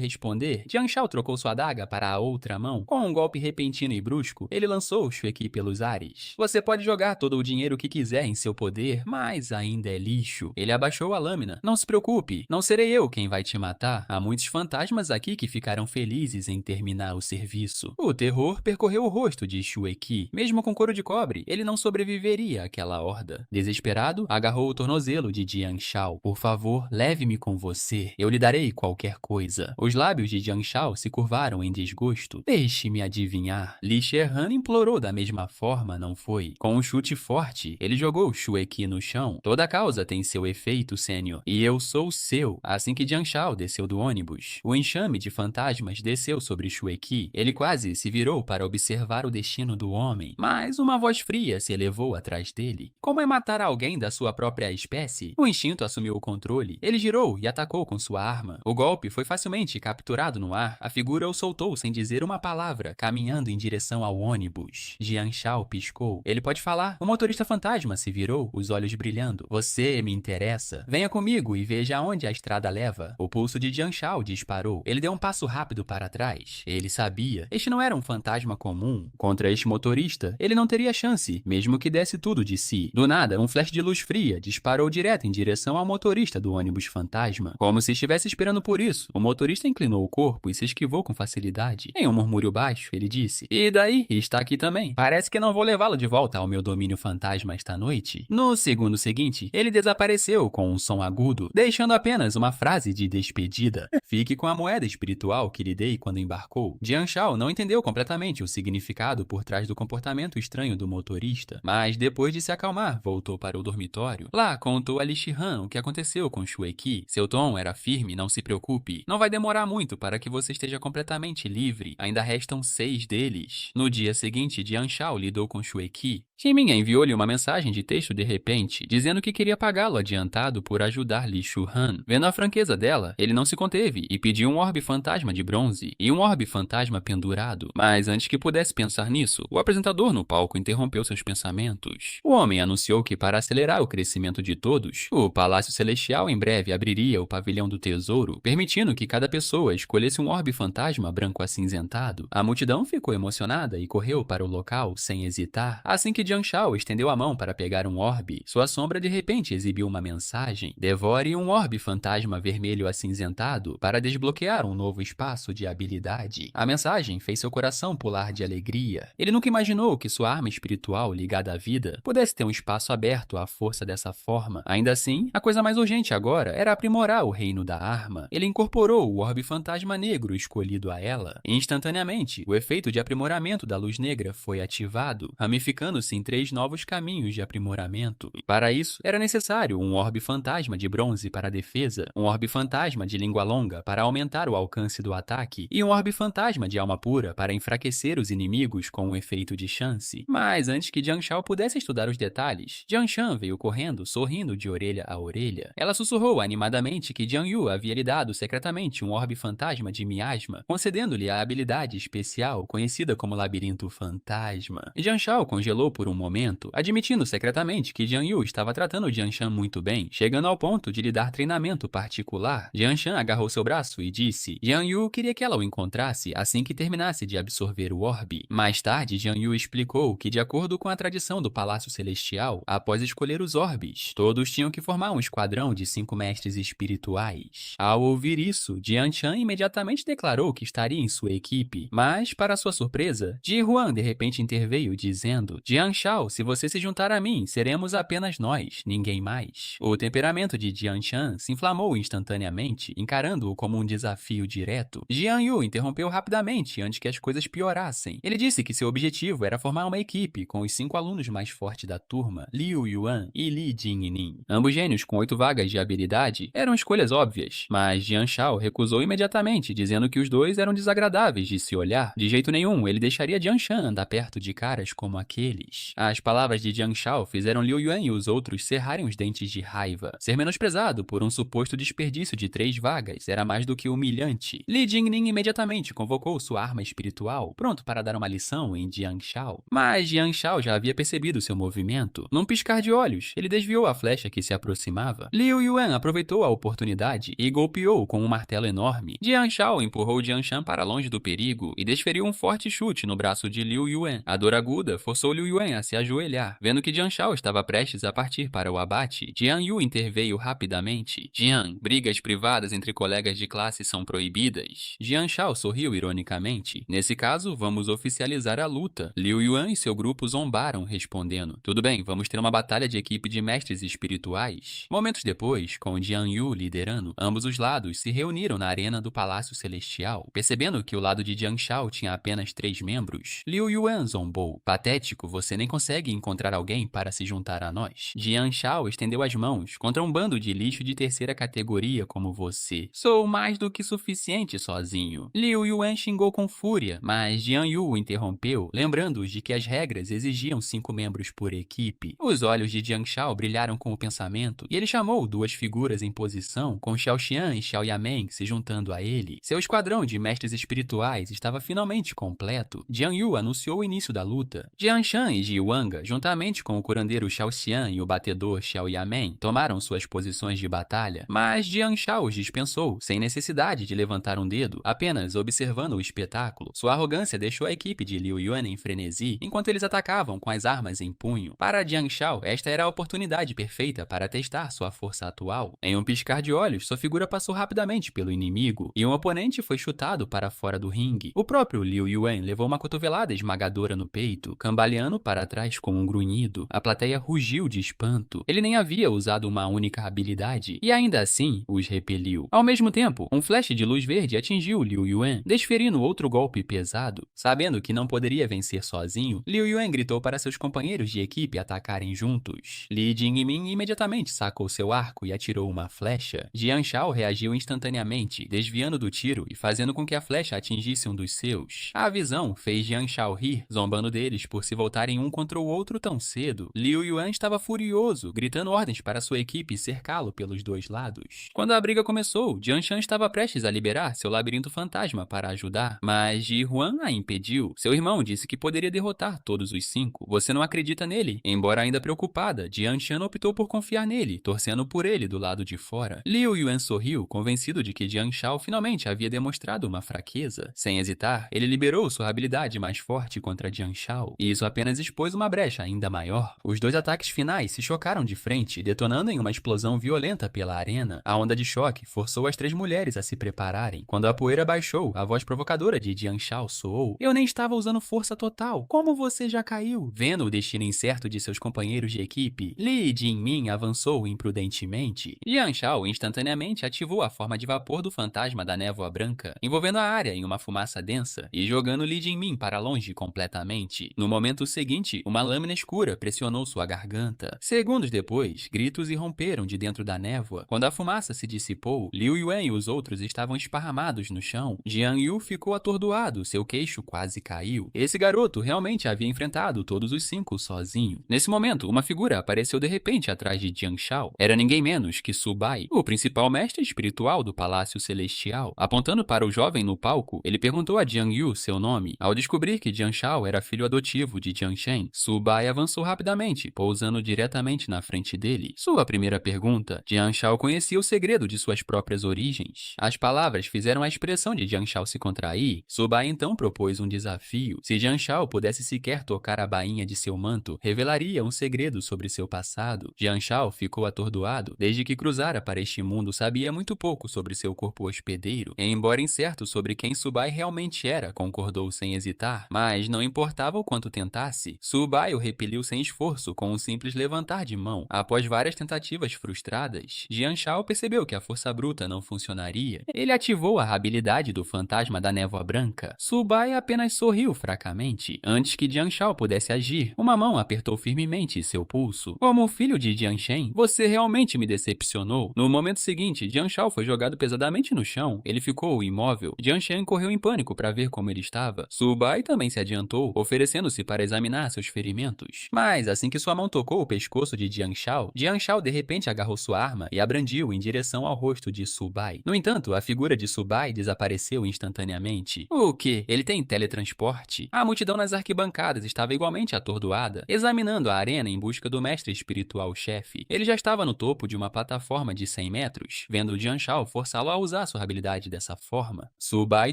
responder, Jian Shao trocou sua adaga para a outra mão. Com um golpe repentino e brusco, ele lançou Shue Qi pelos ares. Você pode jogar todo o dinheiro que quiser em seu poder, mas ainda é lixo. Ele abaixou a lâmina. Não se preocupe, não serei eu quem vai te matar. Há muitos fantasmas aqui que ficarão felizes em terminar o serviço. O terror percorreu o rosto de Shue Qi. Mesmo com couro de cobre, ele não sobreviveria àquela horda. Desesperado, agarrou o tornozelo de Jian Shao. Por favor, leve-me com você. Eu lhe darei qualquer coisa. Os lábios de Jian Shao se curvaram em desgosto. Deixe-me adivinhar. Li Sherhan implorou da mesma forma, não foi? Com um chute forte, ele jogou Shue Qi no chão. Toda causa tem seu efeito, sênior. E eu sou o seu. Assim que Jian Shao desceu do ônibus, o enxame de fantasmas desceu sobre Shue Qi. Ele quase se virou para observar o destino do homem, mas uma voz fria se elevou atrás dele. Como é matar alguém da sua própria espécie? O instinto assumiu o controle. Ele girou e atacou com sua arma. O golpe foi facilmente capturado no ar. A figura o soltou sem dizer uma palavra, caminhando em direção ao ônibus. Jian Shao piscou. Ele pode falar. O motorista fantasma se virou, os olhos brilhando. Você me interessa. Venha comigo e veja aonde a estrada leva. O pulso de Jian Shao disparou. Ele deu um passo rápido para trás. Ele sabia. Este não era um fantasma comum. Contra este motorista, ele não teria chance, mesmo que desse tudo de si. Do nada, um flash de luz fria disparou direto em direção ao motorista do ônibus fantasma. Como se estivesse esperando por isso, o motorista inclinou o corpo e se esquivou com facilidade. Em um murmúrio baixo, ele disse: "E daí? Está aqui também. Parece que não vou levá-lo de volta ao meu domínio fantasma esta noite." No segundo seguinte, ele desapareceu com um som agudo, deixando apenas uma frase de despedida. Fique com a moeda espiritual que lhe dei quando embarcou. Jian Shao não entendeu completamente o significado por trás do comportamento estranho do motorista, mas depois de se acalmar, voltou para o dormitório. Lá, contou a Li Shihan o que aconteceu com Shue Qi. Seu tom era firme: "Não se preocupe. Não vai demorar muito para que você esteja completamente livre. Ainda restam 6 deles." No dia seguinte, Jian Shao lidou com Shue Qi. Ximinha enviou-lhe uma mensagem de texto de repente, dizendo que queria pagá-lo adiantado por ajudar Li Shuhan. Vendo a franqueza dela, ele não se conteve e pediu um orbe fantasma de bronze e um orbe fantasma pendurado. Mas antes que pudesse pensar nisso, o apresentador no palco interrompeu seus pensamentos. O homem anunciou que, para acelerar o crescimento de todos, o Palácio Celestial em breve abriria o Pavilhão do Tesouro, permitindo que cada pessoa escolhesse um orbe fantasma branco acinzentado. A multidão ficou emocionada e correu para o local sem hesitar. Assim que Jian Shao estendeu a mão para pegar um orbe, sua sombra de repente exibiu uma mensagem: "Devore um orbe fantasma vermelho acinzentado para desbloquear um novo espaço de habilidade." A mensagem fez seu coração pular de alegria. Ele nunca imaginou que sua arma espiritual ligada à vida pudesse ter um espaço aberto à força dessa forma. Ainda assim, a coisa mais urgente agora era aprimorar o reino da arma. Ele incorporou o orbe fantasma negro escolhido a ela. Instantaneamente, o efeito de aprimoramento da luz negra foi ativado, ramificando-se em 3 novos caminhos de aprimoramento. Para isso, era necessário um orbe fantasma de bronze para a defesa, um orbe fantasma de língua longa para aumentar o alcance do ataque e um orbe fantasma de alma pura para enfraquecer os inimigos com um efeito de chance. Mas antes que Jian Shao pudesse estudar os detalhes, Jian Shan veio correndo, sorrindo de orelha a orelha. Ela sussurrou animadamente que Jian Yu havia lhe dado secretamente um orbe fantasma de miasma, concedendo-lhe a habilidade especial conhecida como Labirinto Fantasma. Jian Shao congelou por um momento, admitindo secretamente que Jian Yu estava tratando Jian Shan muito bem, chegando ao ponto de lhe dar treinamento particular. Jian Shan agarrou seu braço e disse: Jian Yu queria que ela o encontrasse assim que terminasse de absorver o orbe. Mais tarde, Jian Yu explicou que, de acordo com a tradição do Palácio Celestial, após escolher os orbes, todos tinham que formar um esquadrão de 5 mestres espirituais. Ao ouvir isso, Jian Shan imediatamente declarou que estaria em sua equipe, mas, para sua surpresa, Ji Huan de repente interveio dizendo: Jian Shao, se você se juntar a mim, seremos apenas nós, ninguém mais. O temperamento de Jian Shan se inflamou instantaneamente, encarando-o como um desafio direto. Jian Yu interrompeu rapidamente antes que as coisas piorassem. Ele disse que seu objetivo era formar uma equipe com os 5 alunos mais fortes da turma, Liu Yuan e Li Jingning. Ambos gênios com 8 vagas de habilidade eram escolhas óbvias, mas Jian Shao recusou imediatamente, dizendo que os dois eram desagradáveis de se olhar. De jeito nenhum, ele deixaria Jian Shan andar perto de caras como aqueles. As palavras de Jian Shao fizeram Liu Yuan e os outros cerrarem os dentes de raiva. Ser menosprezado por um suposto desperdício de 3 vagas era mais do que humilhante. Li Jingning imediatamente convocou sua arma espiritual, pronto para dar uma lição em Jian Shao. Mas Jian Shao já havia percebido seu movimento. Num piscar de olhos, ele desviou a flecha que se aproximava. Liu Yuan aproveitou a oportunidade e golpeou com um martelo enorme. Jian Shao empurrou Jian Shan para longe do perigo e desferiu um forte chute no braço de Liu Yuan. A dor aguda forçou Liu Yuan a se ajoelhar. Vendo que Jian Shao estava prestes a partir para o abate, Jian Yu interveio rapidamente. Jian, brigas privadas entre colegas de classe são proibidas. Jian Shao sorriu ironicamente. Nesse caso, vamos oficializar a luta. Liu Yuan e seu grupo zombaram, respondendo: tudo bem, vamos ter uma batalha de equipe de mestres espirituais. Momentos depois, com Jian Yu liderando, ambos os lados se reuniram na arena do Palácio Celestial. Percebendo que o lado de Jian Shao tinha apenas 3 membros, Liu Yuan zombou: patético, você nem consegue encontrar alguém para se juntar a nós. Jian Shao estendeu as mãos contra um bando de lixo de terceira categoria como você. Sou mais do que suficiente sozinho. Liu Yuan xingou com fúria, mas Jian Yu o interrompeu, lembrando-os de que as regras exigiam 5 membros por equipe. Os olhos de Jian Shao brilharam com o pensamento e ele chamou 2 figuras em posição, com Xiao Xian e Xiao Yameng se juntando a ele. Seu esquadrão de mestres espirituais estava finalmente completo. Jian Yu anunciou o início da luta. Jian Shan e Ji Wanga, juntamente com o curandeiro Xiao Xian e o batedor Xiao Yameng, tomaram suas posições de batalha, mas Jian Shao os dispensou, sem necessidade de levantar um dedo, apenas observando o espetáculo. Sua arrogância deixou a equipe de Liu Yuan em frenesi, enquanto eles atacavam com as armas em punho. Para Jian Shao, esta era a oportunidade perfeita para testar sua força atual. Em um piscar de olhos, sua figura passou rapidamente pelo inimigo, e um oponente foi chutado para fora do ringue. O próprio Liu Yuan levou uma cotovelada esmagadora no peito, cambaleando para trás com um grunhido. A plateia rugiu de espanto. Ele nem havia usado uma única habilidade, e ainda assim os repeliu. Ao mesmo tempo, um flash de luz verde atingiu Liu Yuan, desferindo outro golpe pesado. Sabendo que não poderia vencer sozinho, Liu Yuan gritou para seus companheiros de equipe atacarem juntos. Li Jingmin imediatamente sacou seu arco e atirou uma flecha. Jian Shao reagiu instantaneamente, desviando do tiro e fazendo com que a flecha atingisse um dos seus. A visão fez Jian Shao rir, zombando deles por se voltarem um contra o outro tão cedo. Liu Yuan estava furioso, gritando ordens para sua equipe cercá-lo pelos 2 lados. Quando a briga começou, Jian Shan estava prestes a liberar seu labirinto fantasma para ajudar, mas Ji Huan a impediu. Seu irmão disse que poderia derrotar todos os 5. Você não acredita nele? Embora ainda preocupada, Jian Shan optou por confiar nele, torcendo por ele do lado de fora. Liu Yuan sorriu, convencido de que Jian Shao finalmente havia demonstrado uma fraqueza. Sem hesitar, ele liberou sua habilidade mais forte contra Jian Shao, e isso apenas expôs uma brecha ainda maior. Os 2 ataques finais se chocaram de frente, detonando em uma explosão violenta pela arena. A onda de choque forçou as 3 mulheres a se prepararem. Quando a poeira baixou, a voz provocadora de Jian Shao soou: eu nem estava usando força total. Como você já caiu? Vendo o destino incerto de seus companheiros de equipe, Li Jingmin avançou imprudentemente. Jian Shao instantaneamente ativou a forma de vapor do fantasma da névoa branca, envolvendo a área em uma fumaça densa e jogando Li Jingmin para longe completamente. No momento seguinte, uma lâmina escura pressionou sua garganta. Segundos depois, gritos irromperam de dentro da névoa. Quando a fumaça se dissipou, Liu Yuan e os outros estavam esparramados no chão. Jian Yu ficou atordoado, seu queixo quase caiu. Esse garoto realmente havia enfrentado todos os 5 sozinho. Nesse momento, uma figura apareceu de repente atrás de Jian Shao. Era ninguém menos que Su Bai, o principal mestre espiritual do Palácio Celestial. Apontando para o jovem no palco, ele perguntou a Jian Yu seu nome. Ao descobrir que Jian Shao era filho adotivo de Jian Shan, Shen, Subai avançou rapidamente, pousando diretamente na frente dele. Sua primeira pergunta, Jian Shao conhecia o segredo de suas próprias origens. As palavras fizeram a expressão de Jian Shao se contrair. Subai então propôs um desafio. Se Jian Shao pudesse sequer tocar a bainha de seu manto, revelaria um segredo sobre seu passado. Jian Shao ficou atordoado. Desde que cruzara para este mundo, sabia muito pouco sobre seu corpo hospedeiro. E, embora incerto sobre quem Subai realmente era, concordou sem hesitar, mas não importava o quanto tentasse. Subai o repeliu sem esforço, com um simples levantar de mão. Após várias tentativas frustradas, Jian Shao percebeu que a força bruta não funcionaria. Ele ativou a habilidade do fantasma da névoa branca. Subai apenas sorriu fracamente. Antes que Jian Shao pudesse agir, uma mão apertou firmemente seu pulso. Como filho de Jian Shen, você realmente me decepcionou. No momento seguinte, Jian Shao foi jogado pesadamente no chão. Ele ficou imóvel. Jian Shen correu em pânico para ver como ele estava. Subai também se adiantou, oferecendo-se para examinar seus ferimentos. Mas assim que sua mão tocou o pescoço de Jian Shao de repente agarrou sua arma e a brandiu em direção ao rosto de Subai. No entanto, a figura de Subai desapareceu instantaneamente. O quê? Ele tem teletransporte? A multidão nas arquibancadas estava igualmente atordoada, examinando a arena em busca do mestre espiritual-chefe. Ele já estava no topo de uma plataforma de 100 metros, vendo Jian Shao forçá-lo a usar sua habilidade dessa forma. Subai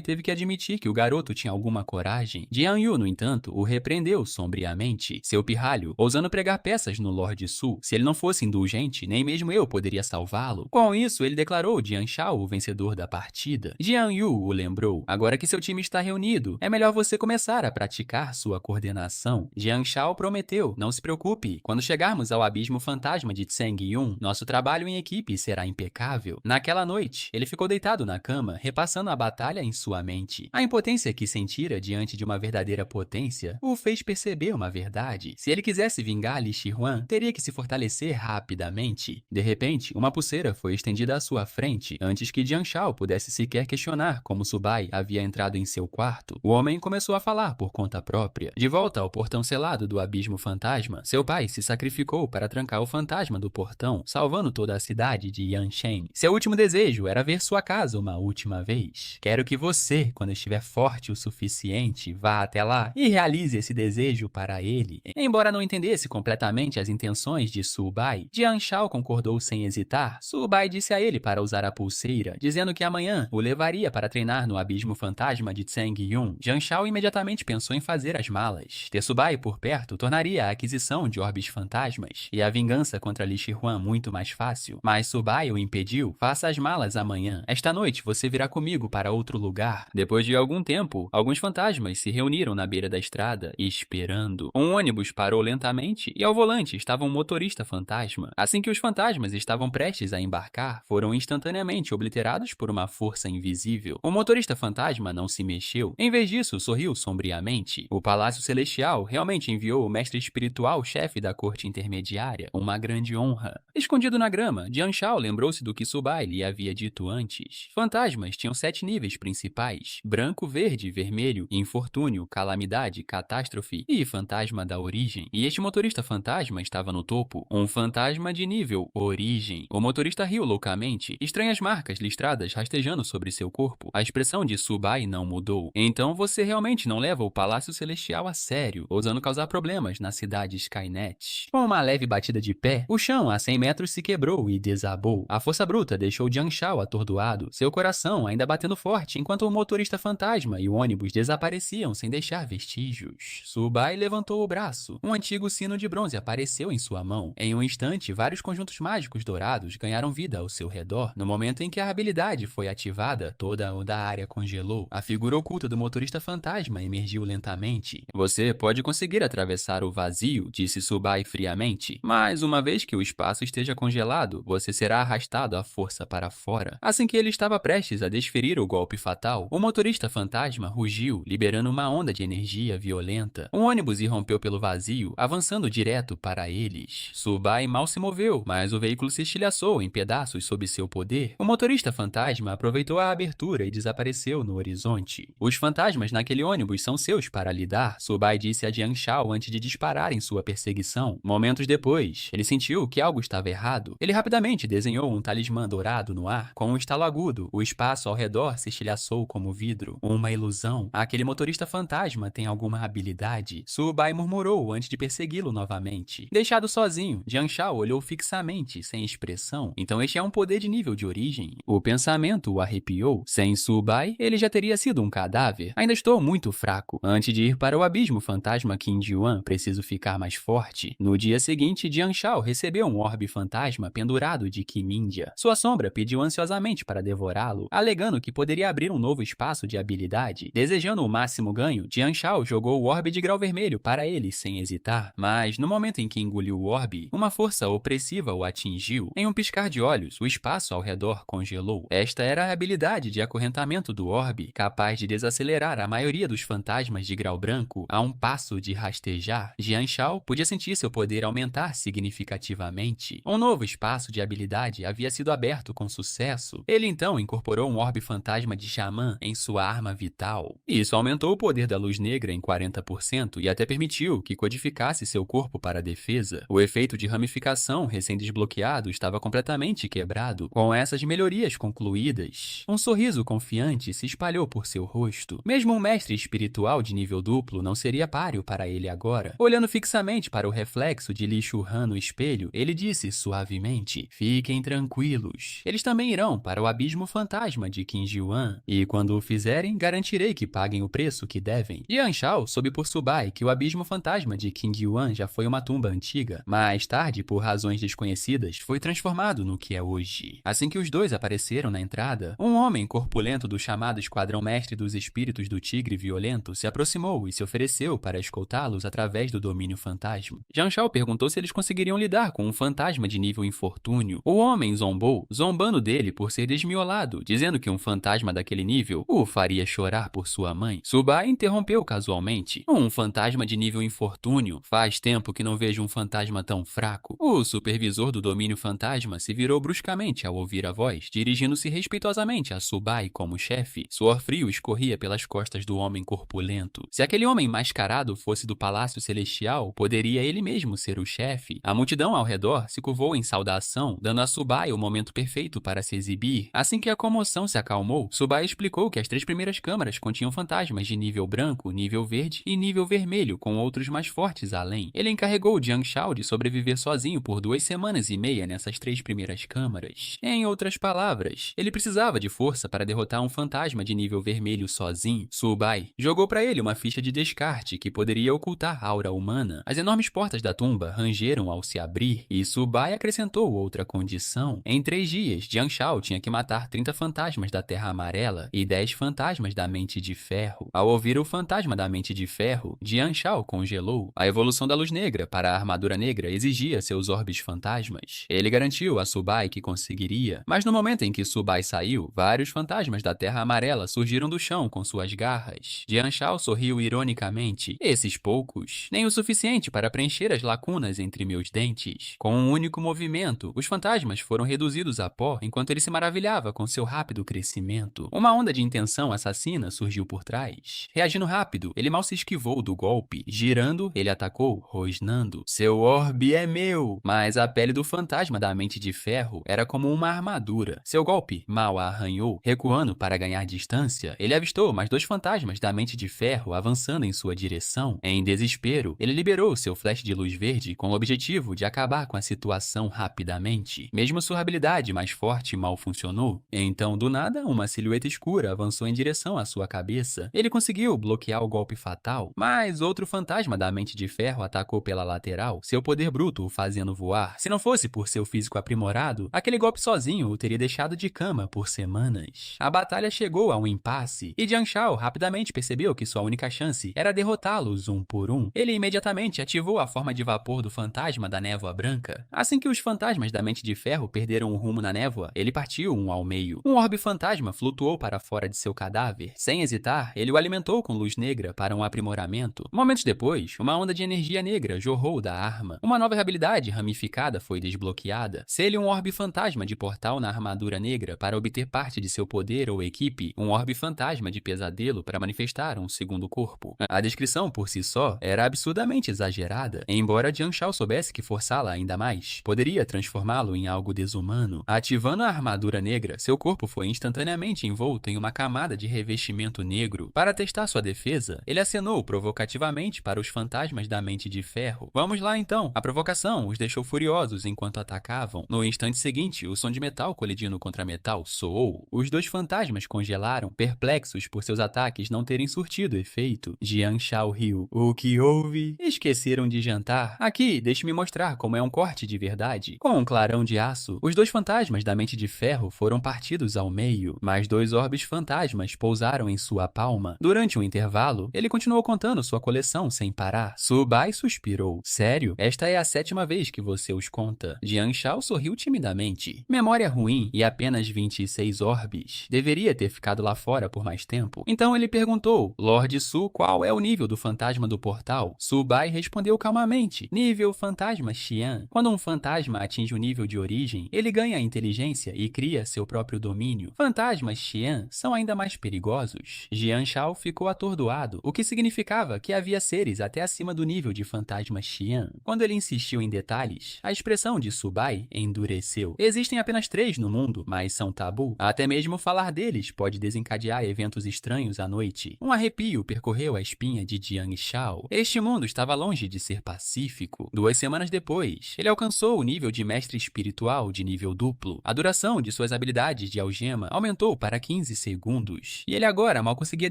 teve que admitir que o garoto tinha alguma coragem. Jian Yu, no entanto, o repreendeu sombriamente. Seu pirralho, ousando pregar peças no Lorde Su. Se ele não fosse indulgente, nem mesmo eu poderia salvá-lo. Com isso, ele declarou Jian Shao o vencedor da partida. Jian Yu o lembrou. Agora que seu time está reunido, é melhor você começar a praticar sua coordenação. Jian Shao prometeu, não se preocupe. Quando chegarmos ao abismo fantasma de Tseng Yun, nosso trabalho em equipe será impecável. Naquela noite, ele ficou deitado na cama, repassando a batalha em sua mente. A impotência que sentira diante de uma verdadeira potência o fez perceber uma verdade. Se ele quisesse vingar Li Shihuan, teria que se fortalecer rapidamente. De repente, uma pulseira foi estendida à sua frente, antes que Jian Shao pudesse sequer questionar como Subai havia entrado em seu quarto. O homem começou a falar por conta própria. De volta ao portão selado do abismo fantasma, seu pai se sacrificou para trancar o fantasma do portão, salvando toda a cidade de Yanshen. Seu último desejo era ver sua casa uma última vez. Quero que você, quando estiver forte o suficiente, vá até lá e realize esse desejo para ele. Embora não entendesse completamente as intenções de Subai, Jian Shao concordou sem hesitar. Subai disse a ele para usar a pulseira, dizendo que amanhã o levaria para treinar no abismo fantasma de Tseng Yun. Jian Shao imediatamente pensou em fazer as malas. Ter Subai por perto tornaria a aquisição de orbes fantasmas e a vingança contra Li Shihuan muito mais fácil. Mas Subai o impediu. Faça as malas amanhã. Esta noite você virá comigo para outro lugar. Depois de algum tempo, alguns fantasmas se reuniram na beira da estrada, esperando. Um ônibus parou lentamente e ao volante estava um motorista fantasma. Assim que os fantasmas estavam prestes a embarcar, foram instantaneamente obliterados por uma força invisível. O motorista fantasma não se mexeu. Em vez disso, sorriu sombriamente. O Palácio Celestial realmente enviou o mestre espiritual chefe da corte intermediária, uma grande honra. Escondido na grama, Jian Shao lembrou-se do que Subai lhe havia dito antes. Fantasmas tinham 7 níveis principais: branco, verde, vermelho, infortúnio, calamidade, catástrofe e fantasma da origem. E este motorista fantasma estava no topo, um fantasma de nível origem. O motorista riu loucamente, estranhas marcas listradas rastejando sobre seu corpo. A expressão de Subai não mudou. Então você realmente não leva o Palácio Celestial a sério, ousando causar problemas na cidade Skynet. Com uma leve batida de pé, o chão a 100 metros se quebrou e desabou. A força bruta deixou Jian Shao atordoado, seu coração ainda batendo forte enquanto o motorista fantasma e o ônibus desapareciam sem deixar vestígios. Subai levantou o braço. Um antigo sino de bronze apareceu em sua mão. Em um instante, vários conjuntos mágicos dourados ganharam vida ao seu redor. No momento em que a habilidade foi ativada, toda a área congelou. A figura oculta do motorista fantasma emergiu lentamente. Você pode conseguir atravessar o vazio, disse Subai friamente, mas uma vez que o espaço esteja congelado, você será arrastado à força para fora. Assim que ele estava prestes a desferir o golpe fatal, o motorista fantasma rugiu, liberando uma onda de energia violenta. Um ônibus irrompeu pelo vazio, avançando direto para eles. Subai mal se moveu, mas o veículo se estilhaçou em pedaços sob seu poder. O motorista fantasma aproveitou a abertura e desapareceu no horizonte. Os fantasmas naquele ônibus são seus para lidar, Subai disse a Jian Shao antes de disparar em sua perseguição. Momentos depois, ele sentiu que algo estava errado. Ele rapidamente desenhou um talismã dourado no ar. Com um estalo agudo, o espaço ao redor se estilhaçou como vidro. Uma ilusão. Aquele motorista fantasma tem alguma habilidade. Su Bai murmurou antes de persegui-lo novamente. Deixado sozinho, Jiang Shao olhou fixamente, sem expressão. Então este é um poder de nível de origem. O pensamento o arrepiou. Sem Su Bai, ele já teria sido um cadáver. Ainda estou muito fraco. Antes de ir para o abismo fantasma Qin Jiuan, preciso ficar mais forte. No dia seguinte, Jiang Shao recebeu um orbe fantasma pendurado de Qi Mindia. Sua sombra pediu ansiosamente para devorá-lo, alegando que poderia abrir um novo espaço de habilidade. Desejando o máximo ganho, Jiang Shao jogou o orbe de grau vermelho para ele sem hesitar. Mas, no momento em que engoliu o orbe, uma força opressiva o atingiu. Em um piscar de olhos, o espaço ao redor congelou. Esta era a habilidade de acorrentamento do orbe, capaz de desacelerar a maioria dos fantasmas de grau branco a um passo de rastejar. Jiang Shao podia sentir seu poder aumentar significativamente. Um novo espaço de habilidade havia sido aberto com sucesso. Ele então incorporou um orbe fantasma de xamã em sua arma vital. Isso aumentou o poder da luz negra em 40% e até permitiu que codificasse seu corpo para a defesa. O efeito de ramificação recém-desbloqueado estava completamente quebrado. Com essas melhorias concluídas, um sorriso confiante se espalhou por seu rosto. Mesmo um mestre espiritual de nível duplo não seria páreo para ele agora. Olhando fixamente para o reflexo de Li Shuhan no espelho, ele disse suavemente: "Fiquem tranquilos. Eles também irão para o abismo fantasma de Qin Jiuan, e quando o fizerem, garantirei que paguem o preço que devem." Jiang Shao soube por Su Bai que o abismo fantasma de Qin Jiuan já foi uma tumba antiga. Mais tarde, por razões desconhecidas, foi transformado no que é hoje. Assim que os dois apareceram na entrada, um homem corpulento do chamado Esquadrão Mestre dos Espíritos do Tigre Violento se aproximou e se ofereceu para escoltá-los através do domínio fantasma. Jiang Shao perguntou se eles conseguiriam lidar com um fantasma de nível infortúnio. O homem zombou, zombando dele por ser desmiolado, dizendo que um fantasma daquele nível o faria chorar por sua mãe. Su Bai interrompeu casualmente: "Um fantasma de nível infortúnio? Faz tempo que não vejo um fantasma tão fraco." O supervisor do domínio fantasma se virou bruscamente ao ouvir a voz, dirigindo-se respeitosamente a Su Bai como chefe. Suor frio escorria pelas costas do homem corpulento. Se aquele homem mascarado fosse do Palácio Celestial, poderia ele mesmo ser o chefe. A multidão ao redor se curvou em saudação, dando a Su Bai o momento perfeito para se exibir. Assim que a comoção se acalmou, Su Bai explicou que as 3 primeiras câmaras continham fantasmas de nível branco, nível verde e nível vermelho, com outros mais fortes além. Ele encarregou Jiang Shao de sobreviver sozinho por 2 semanas e meia nessas 3 primeiras câmaras. Em outras palavras, ele precisava de força para derrotar um fantasma de nível vermelho sozinho. Su Bai jogou para ele uma ficha de descarte que poderia ocultar a aura humana. As enormes portas da tumba rangeram ao se abrir, e Su Bai acrescentou outra condição. Em 3 dias, Jiang Shao tinha que matar 30 fantasmas da Terra Amarela e 10 fantasmas da Mente de Ferro. Ao ouvir o fantasma da Mente de Ferro, Jiang Shao congelou. A evolução da luz negra para a armadura negra exigia seus orbes fantasmas. Ele garantiu a Su Bai que conseguiria, mas no momento em que Su Bai saiu, vários fantasmas da Terra Amarela surgiram do chão com suas garras. Jiang Shao sorriu ironicamente. "Esses poucos, nem o suficiente para preencher as lacunas entre meus dentes." Com um único movimento, os fantasmas foram reduzidos a pó enquanto ele se maravilhava com seu rápido crescimento. Uma onda de intenção assassina surgiu por trás. Reagindo rápido, ele mal se esquivou do golpe. Girando, ele atacou, rosnando: "Seu orbe é meu!" Mas a pele do fantasma da Mente de Ferro era como uma armadura. Seu golpe mal a arranhou. Recuando para ganhar distância, ele avistou mais 2 fantasmas da Mente de Ferro avançando em sua direção. Em desespero, ele liberou seu flash de luz verde com o objetivo de acabar com a situação rapidamente. Mesmo sua habilidade mais forte mal funcionou. Então, do nada, uma silhueta escura avançou em direção à sua cabeça. Ele conseguiu bloquear o golpe fatal, mas outro fantasma da Mente de Ferro atacou pela lateral, seu poder bruto o fazendo voar. Se não fosse por seu físico aprimorado, aquele golpe sozinho o teria deixado de cama por semanas. A batalha chegou a um impasse, e Jiang Shao rapidamente percebeu que sua única chance era derrotá-los um por um. Ele imediatamente ativou a forma de vapor do fantasma da névoa branca. Assim que os fantasmas da Mente de Ferro perderam o rumo na névoa, ele partiu um ao meio. Um orbe fantasma flutuou para fora de seu cadáver. Sem hesitar, ele o alimentou com luz negra para um aprimoramento. Momentos depois, uma onda de energia negra jorrou da arma. Uma nova habilidade ramificada foi desbloqueada. Sele um orbe fantasma de portal na armadura negra para obter parte de seu poder ou equipe, um orbe fantasma de pesadelo para manifestar um segundo corpo. A descrição por si só era absurdamente exagerada, embora Jiang Shao soubesse que forçá-la ainda mais poderia transformá-lo em algo desumano. Ativando a armadura negra, seu corpo foi instantaneamente envolto em uma camada de revestimento negro. Para testar sua defesa, ele acenou provocativamente somente para os fantasmas da Mente de Ferro. Vamos lá então. A provocação os deixou furiosos enquanto atacavam. No instante seguinte, o som de metal colidindo contra metal soou. Os dois fantasmas congelaram, perplexos por seus ataques não terem surtido efeito. Jian Shao riu. O que houve? Esqueceram de jantar? Aqui, deixe-me mostrar como é um corte de verdade. Com um clarão de aço, os dois fantasmas da Mente de Ferro foram partidos ao meio, mas dois orbes fantasmas pousaram em sua palma. Durante um intervalo, ele continuou contando sua coleção sem parar. Subai suspirou. Sério? Esta é a 7ª vez que você os conta. Jian Shao sorriu timidamente. Memória ruim e apenas 26 orbes. Deveria ter ficado lá fora por mais tempo. Então ele perguntou, Lord Su, qual é o nível do fantasma do portal? Subai respondeu calmamente. Nível fantasma Xian. Quando um fantasma atinge o nível de origem, ele ganha inteligência e cria seu próprio domínio. Fantasmas Xian são ainda mais perigosos. Jian Shao ficou atordoado, o que significava que havia seres até acima do nível de fantasma Xian. Quando ele insistiu em detalhes, a expressão de Subai endureceu. Existem apenas 3 no mundo, mas são tabu. Até mesmo falar deles pode desencadear eventos estranhos à noite. Um arrepio percorreu a espinha de Jian Shao. Este mundo estava longe de ser pacífico. 2 semanas depois, ele alcançou o nível de mestre espiritual de nível duplo. A duração de suas habilidades de algema aumentou para 15 segundos. E ele agora mal conseguia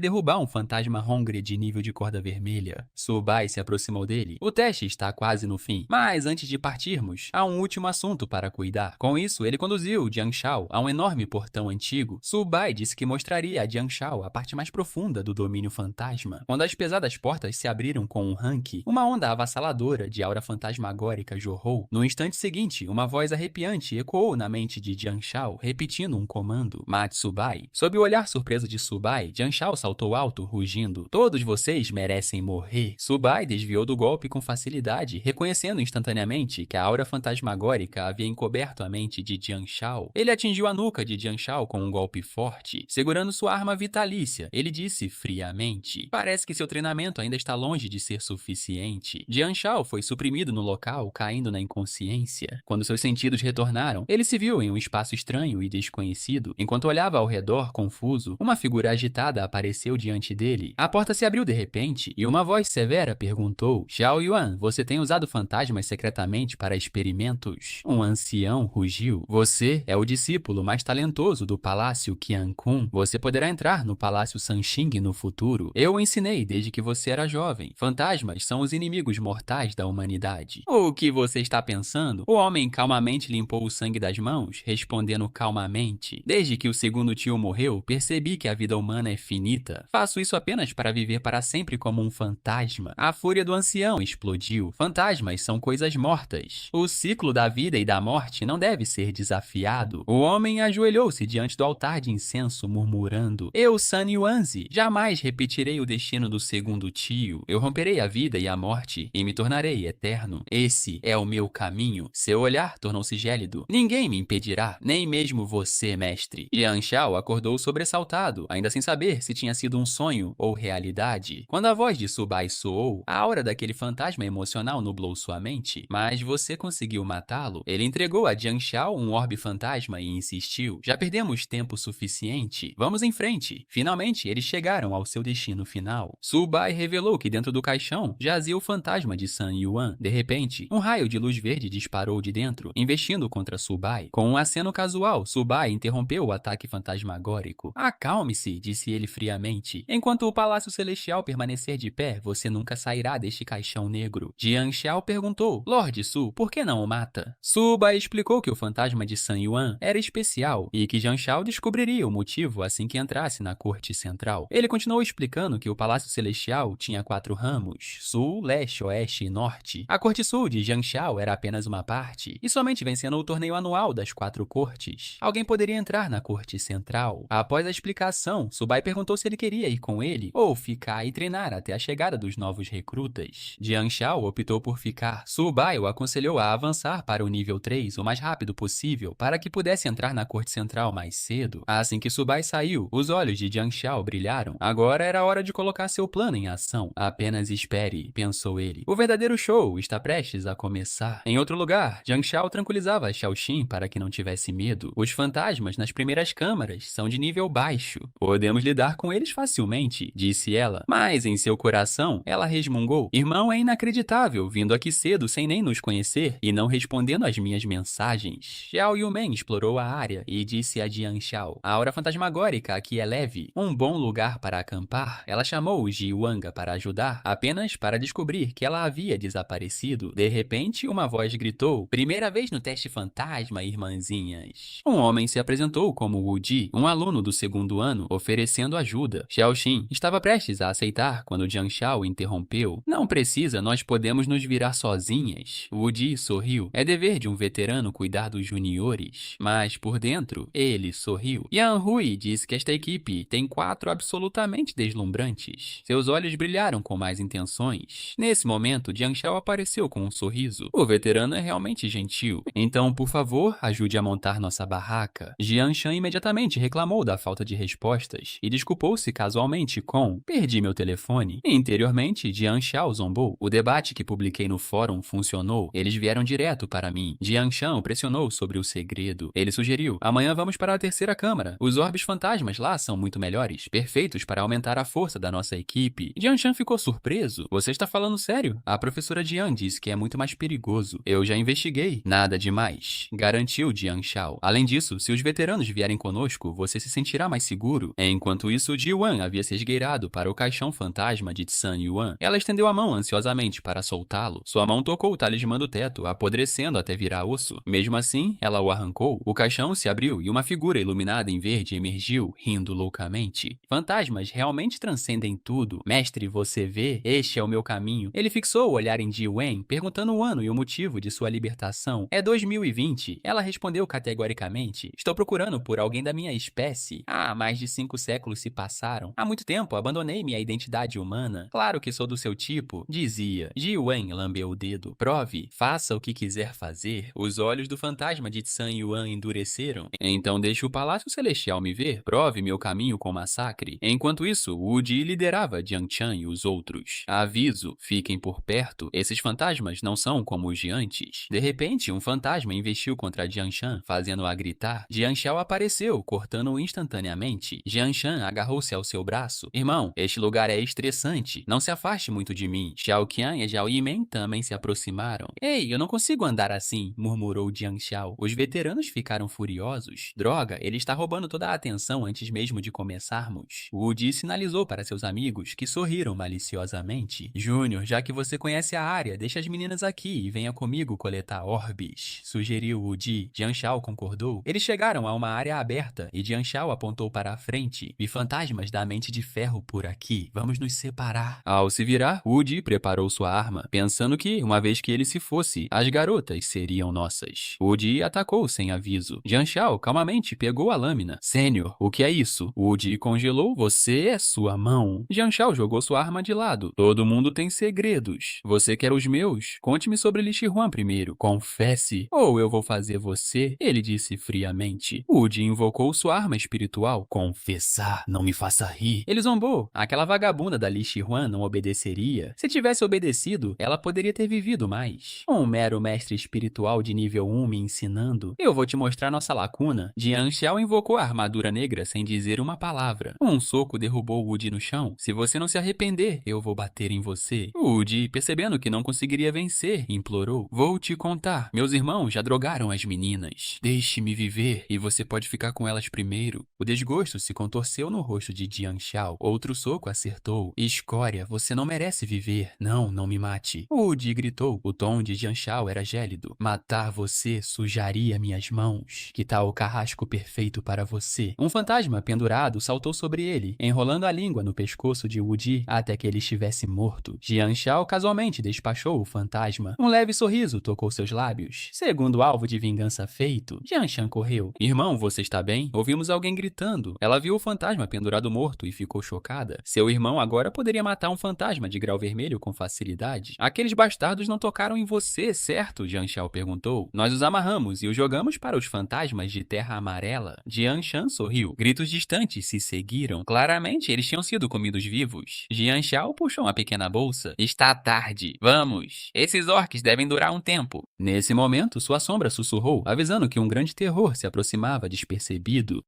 derrubar um fantasma Hongre de nível de corda vermelha. Subai se aproximou dele. O teste está quase no fim. Mas antes de partirmos, há um último assunto para cuidar. Com isso, ele conduziu Jian Shao a um enorme portão antigo. Subai disse que mostraria a Jian Shao a parte mais profunda do domínio fantasma. Quando as pesadas portas se abriram com um ranque, uma onda avassaladora de aura fantasmagórica jorrou. No instante seguinte, uma voz arrepiante ecoou na mente de Jian Shao, repetindo um comando. Mate Subai. Sob o olhar surpreso de Subai, Jian Shao saltou alto, rugindo. Todos vocês merecem morrer. Subai desviou do golpe com facilidade, reconhecendo instantaneamente que a aura fantasmagórica havia encoberto a mente de Jian Shao. Ele atingiu a nuca de Jian Shao com um golpe forte, segurando sua arma vitalícia. Ele disse friamente: parece que seu treinamento ainda está longe de ser suficiente. Jian Shao foi suprimido no local, caindo na inconsciência. Quando seus sentidos retornaram, ele se viu em um espaço estranho e desconhecido. Enquanto olhava ao redor, confuso, uma figura agitada apareceu diante dele. A porta se abriu de repente e uma voz severa perguntou: Xiao Yuan, você tem usado fantasmas secretamente para experimentos? Um ancião rugiu: você é o discípulo mais talentoso do Palácio Qiankun. Você poderá entrar no Palácio Sanxing no futuro. Eu o ensinei desde que você era jovem. Fantasmas são os inimigos mortais da humanidade. O que você está pensando? O homem calmamente limpou o sangue das mãos, respondendo calmamente: desde que o segundo tio morreu, percebi que a vida humana é finita. Faço isso apenas para viver para sempre como um fantasma. A fúria do ancião explodiu. Fantasmas são coisas mortas. O ciclo da vida e da morte não deve ser desafiado. O homem ajoelhou-se diante do altar de incenso, murmurando: eu, San Yuanzi, jamais repetirei o destino do segundo tio. Eu romperei a vida e a morte e me tornarei eterno. Esse é o meu caminho. Seu olhar tornou-se gélido. Ninguém me impedirá, nem mesmo você, mestre. Jian Shao acordou sobressaltado, ainda sem saber se tinha sido um sonho ou realidade. Quando a voz de Subai soou, a aura daquele fantasma emocional nublou sua mente. Mas você conseguiu matá-lo? Ele entregou a Jian Shao um orbe fantasma e insistiu: já perdemos tempo suficiente. Vamos em frente. Finalmente, eles chegaram ao seu destino final. Subai revelou que dentro do caixão jazia o fantasma de San Yuan. De repente, um raio de luz verde disparou de dentro, investindo contra Subai. Com um aceno casual, Subai interrompeu o ataque fantasmagórico. Acalme-se, disse ele friamente. Enquanto o Palácio Celestial permanecer de pé, você nunca sairá deste caixão negro. Jian Shao perguntou: Lord Su, por que não o mata? Subai explicou que o fantasma de San Yuan era especial e que Jian Shao descobriria o motivo assim que entrasse na corte central. Ele continuou explicando que o Palácio Celestial tinha 4 ramos: sul, leste, oeste e norte. A corte sul de Jian Shao era apenas uma parte, e somente vencendo o torneio anual das 4 cortes, alguém poderia entrar na corte central. Após a explicação, Subai perguntou se ele queria ir com ele ou ficar e treinar até a chegada dos novos recrutas. Jian Shao optou por ficar. Subai o aconselhou a avançar para o nível 3 o mais rápido possível para que pudesse entrar na corte central mais cedo. Assim que Subai saiu, os olhos de Jian Shao brilharam. Agora era hora de colocar seu plano em ação. Apenas espere, pensou ele. O verdadeiro show está prestes a começar. Em outro lugar, Jian Shao tranquilizava Xiaoxin para que não tivesse medo. Os fantasmas nas primeiras câmaras são de nível baixo. Podemos lidar com eles facilmente, disse ela. Mas em seu coração atenção, ela resmungou: Irmão, é inacreditável, vindo aqui cedo sem nem nos conhecer e não respondendo às minhas mensagens. Xiao Yumen explorou a área e disse a Jian Xiao: A aura fantasmagórica aqui é leve, um bom lugar para acampar. Ela chamou Ji Wanga para ajudar, apenas para descobrir que ela havia desaparecido. De repente, uma voz gritou: Primeira vez no teste fantasma, irmãzinhas. Um homem se apresentou como Wu Ji, um aluno do segundo ano, oferecendo ajuda. Xiao Xin estava prestes a aceitar quando Jian Xiao interrompeu: Não precisa, nós podemos nos virar sozinhas. Wu Ji sorriu. É dever de um veterano cuidar dos juniores. Mas, por dentro, ele sorriu. Yan Hui disse que esta equipe tem 4 absolutamente deslumbrantes. Seus olhos brilharam com mais intenções. Nesse momento, Jian Xiao apareceu com um sorriso. O veterano é realmente gentil. Então, por favor, ajude a montar nossa barraca. Jian Shan imediatamente reclamou da falta de respostas e desculpou-se casualmente com: Perdi meu telefone. Interiormente, Jian Xiao zombou. O debate que publiquei no fórum funcionou. Eles vieram direto para mim. Jian Shan pressionou sobre o segredo. Ele sugeriu: Amanhã vamos para a terceira câmara. Os orbes fantasmas lá são muito melhores, perfeitos para aumentar a força da nossa equipe. Jian Shan ficou surpreso. Você está falando sério? A professora Jian disse que é muito mais perigoso. Eu já investiguei. Nada demais, garantiu Jian Xiao. Além disso, se os veteranos vierem conosco, você se sentirá mais seguro. Enquanto isso, Ji Wan havia se esgueirado para o caixão fantasma de Tsan Yuan. Ela estendeu a mão ansiosamente para soltá-lo. Sua mão tocou o talismã do teto, apodrecendo até virar osso. Mesmo assim, ela o arrancou. O caixão se abriu e uma figura iluminada em verde emergiu, rindo loucamente. Fantasmas realmente transcendem tudo. Mestre, você vê? Este é o meu caminho. Ele fixou o olhar em Ji Wen, perguntando o ano e o motivo de sua libertação. É 2020. Ela respondeu categoricamente: Estou procurando por alguém da minha espécie. Mais de 5 séculos se passaram. Há muito tempo abandonei minha identidade humana. Claro que sou do seu tipo, dizia. Ji Wen lambeu o dedo. Prove. Faça o que quiser fazer. Os olhos do fantasma de Tsan Yuan endureceram. Então deixe o Palácio Celestial me ver. Prove meu caminho com massacre. Enquanto isso, Wu Ji liderava Jiang Chan e os outros. Aviso, fiquem por perto. Esses fantasmas não são como os de antes. De repente, um fantasma investiu contra Jiang Shan, fazendo-a gritar. Jiang Xiao apareceu, cortando-o instantaneamente. Jiang Shan agarrou-se ao seu braço. Irmão, este lugar é estressante. Não se afaste muito de mim. Xiao Qian e Zhao Yimen também se aproximaram. Ei, eu não consigo andar assim, murmurou Jiang Xiao. Os veteranos ficaram furiosos. Droga, ele está roubando toda a atenção antes mesmo de começarmos. Wu Ji sinalizou para seus amigos, que sorriram maliciosamente. Júnior, já que você conhece a área, deixa as meninas aqui e venha comigo coletar orbes, sugeriu Wu Ji. Jiang Xiao concordou. Eles chegaram a uma área aberta e Jiang Xiao apontou para a frente. Vi fantasmas da mente de ferro por aqui. Vamos nos separar. Ao se virar, Wu Ji preparou sua arma, pensando que, uma vez que ele se fosse, as garotas seriam nossas. Wu Ji atacou sem aviso. Jiang Xiao calmamente pegou a lâmina. Sênior, o que é isso? Wu Ji congelou. Você é sua mão. Jiang Xiao jogou sua arma de lado. Todo mundo tem segredos. Você quer os meus? Conte-me sobre Li Shihuan primeiro. Confesse, ou eu vou fazer você, ele disse friamente. Wu Ji invocou sua arma espiritual. Confessar, não me faça rir. Ele zombou. Aquela vagabunda da Li Shihuan não obedeceria. Se tivesse obedecido, ela poderia ter vivido mais. Um mero mestre espiritual de nível 1 me ensinando. Eu vou te mostrar nossa lacuna. Jiang Xiao invocou a armadura negra sem dizer uma palavra. Um soco derrubou Wu Ji no chão. Se você não se arrepender, eu vou bater em você. Wu Ji, percebendo que não conseguiria vencer, implorou. Vou te contar. Meus irmãos já drogaram as meninas. Deixe-me viver e você pode ficar com elas primeiro. O desgosto se contorceu no rosto de Jiang Xiao. Outro soco acertou. Escória, você não merece viver. Não, não me mate. Wu Ji gritou. O tom de Jiang Xiao era gélido. Matar você sujaria minhas mãos. Que tal o carrasco perfeito para você? Um fantasma pendurado saltou sobre ele, enrolando a língua no pescoço de Wu Ji até que ele estivesse morto. Jiang Xiao casualmente despachou o fantasma. Um leve sorriso tocou seus lábios. Segundo alvo de vingança feito, Jiang Shan correu. Irmão, você está bem? Ouvimos alguém gritando. Ela viu o fantasma pendurado morto e ficou chocada. Seu irmão agora poderia matar um fantasma de grau vermelho com facilidade. Aqueles bastardos não tocaram em você, certo? Jiang Xiao perguntou. Nós os amarramos e os jogamos para os fantasmas de terra amarela. Jiang Shan sorriu. Gritos distantes se seguiram. Claramente, eles tinham sido comidos vivos. Jiang Xiao puxou uma pequena bolsa. Está tarde. Vamos. Esses orques devem durar um tempo. Nesse momento, sua sombra sussurrou, avisando que um grande terror se aproximava despercebido.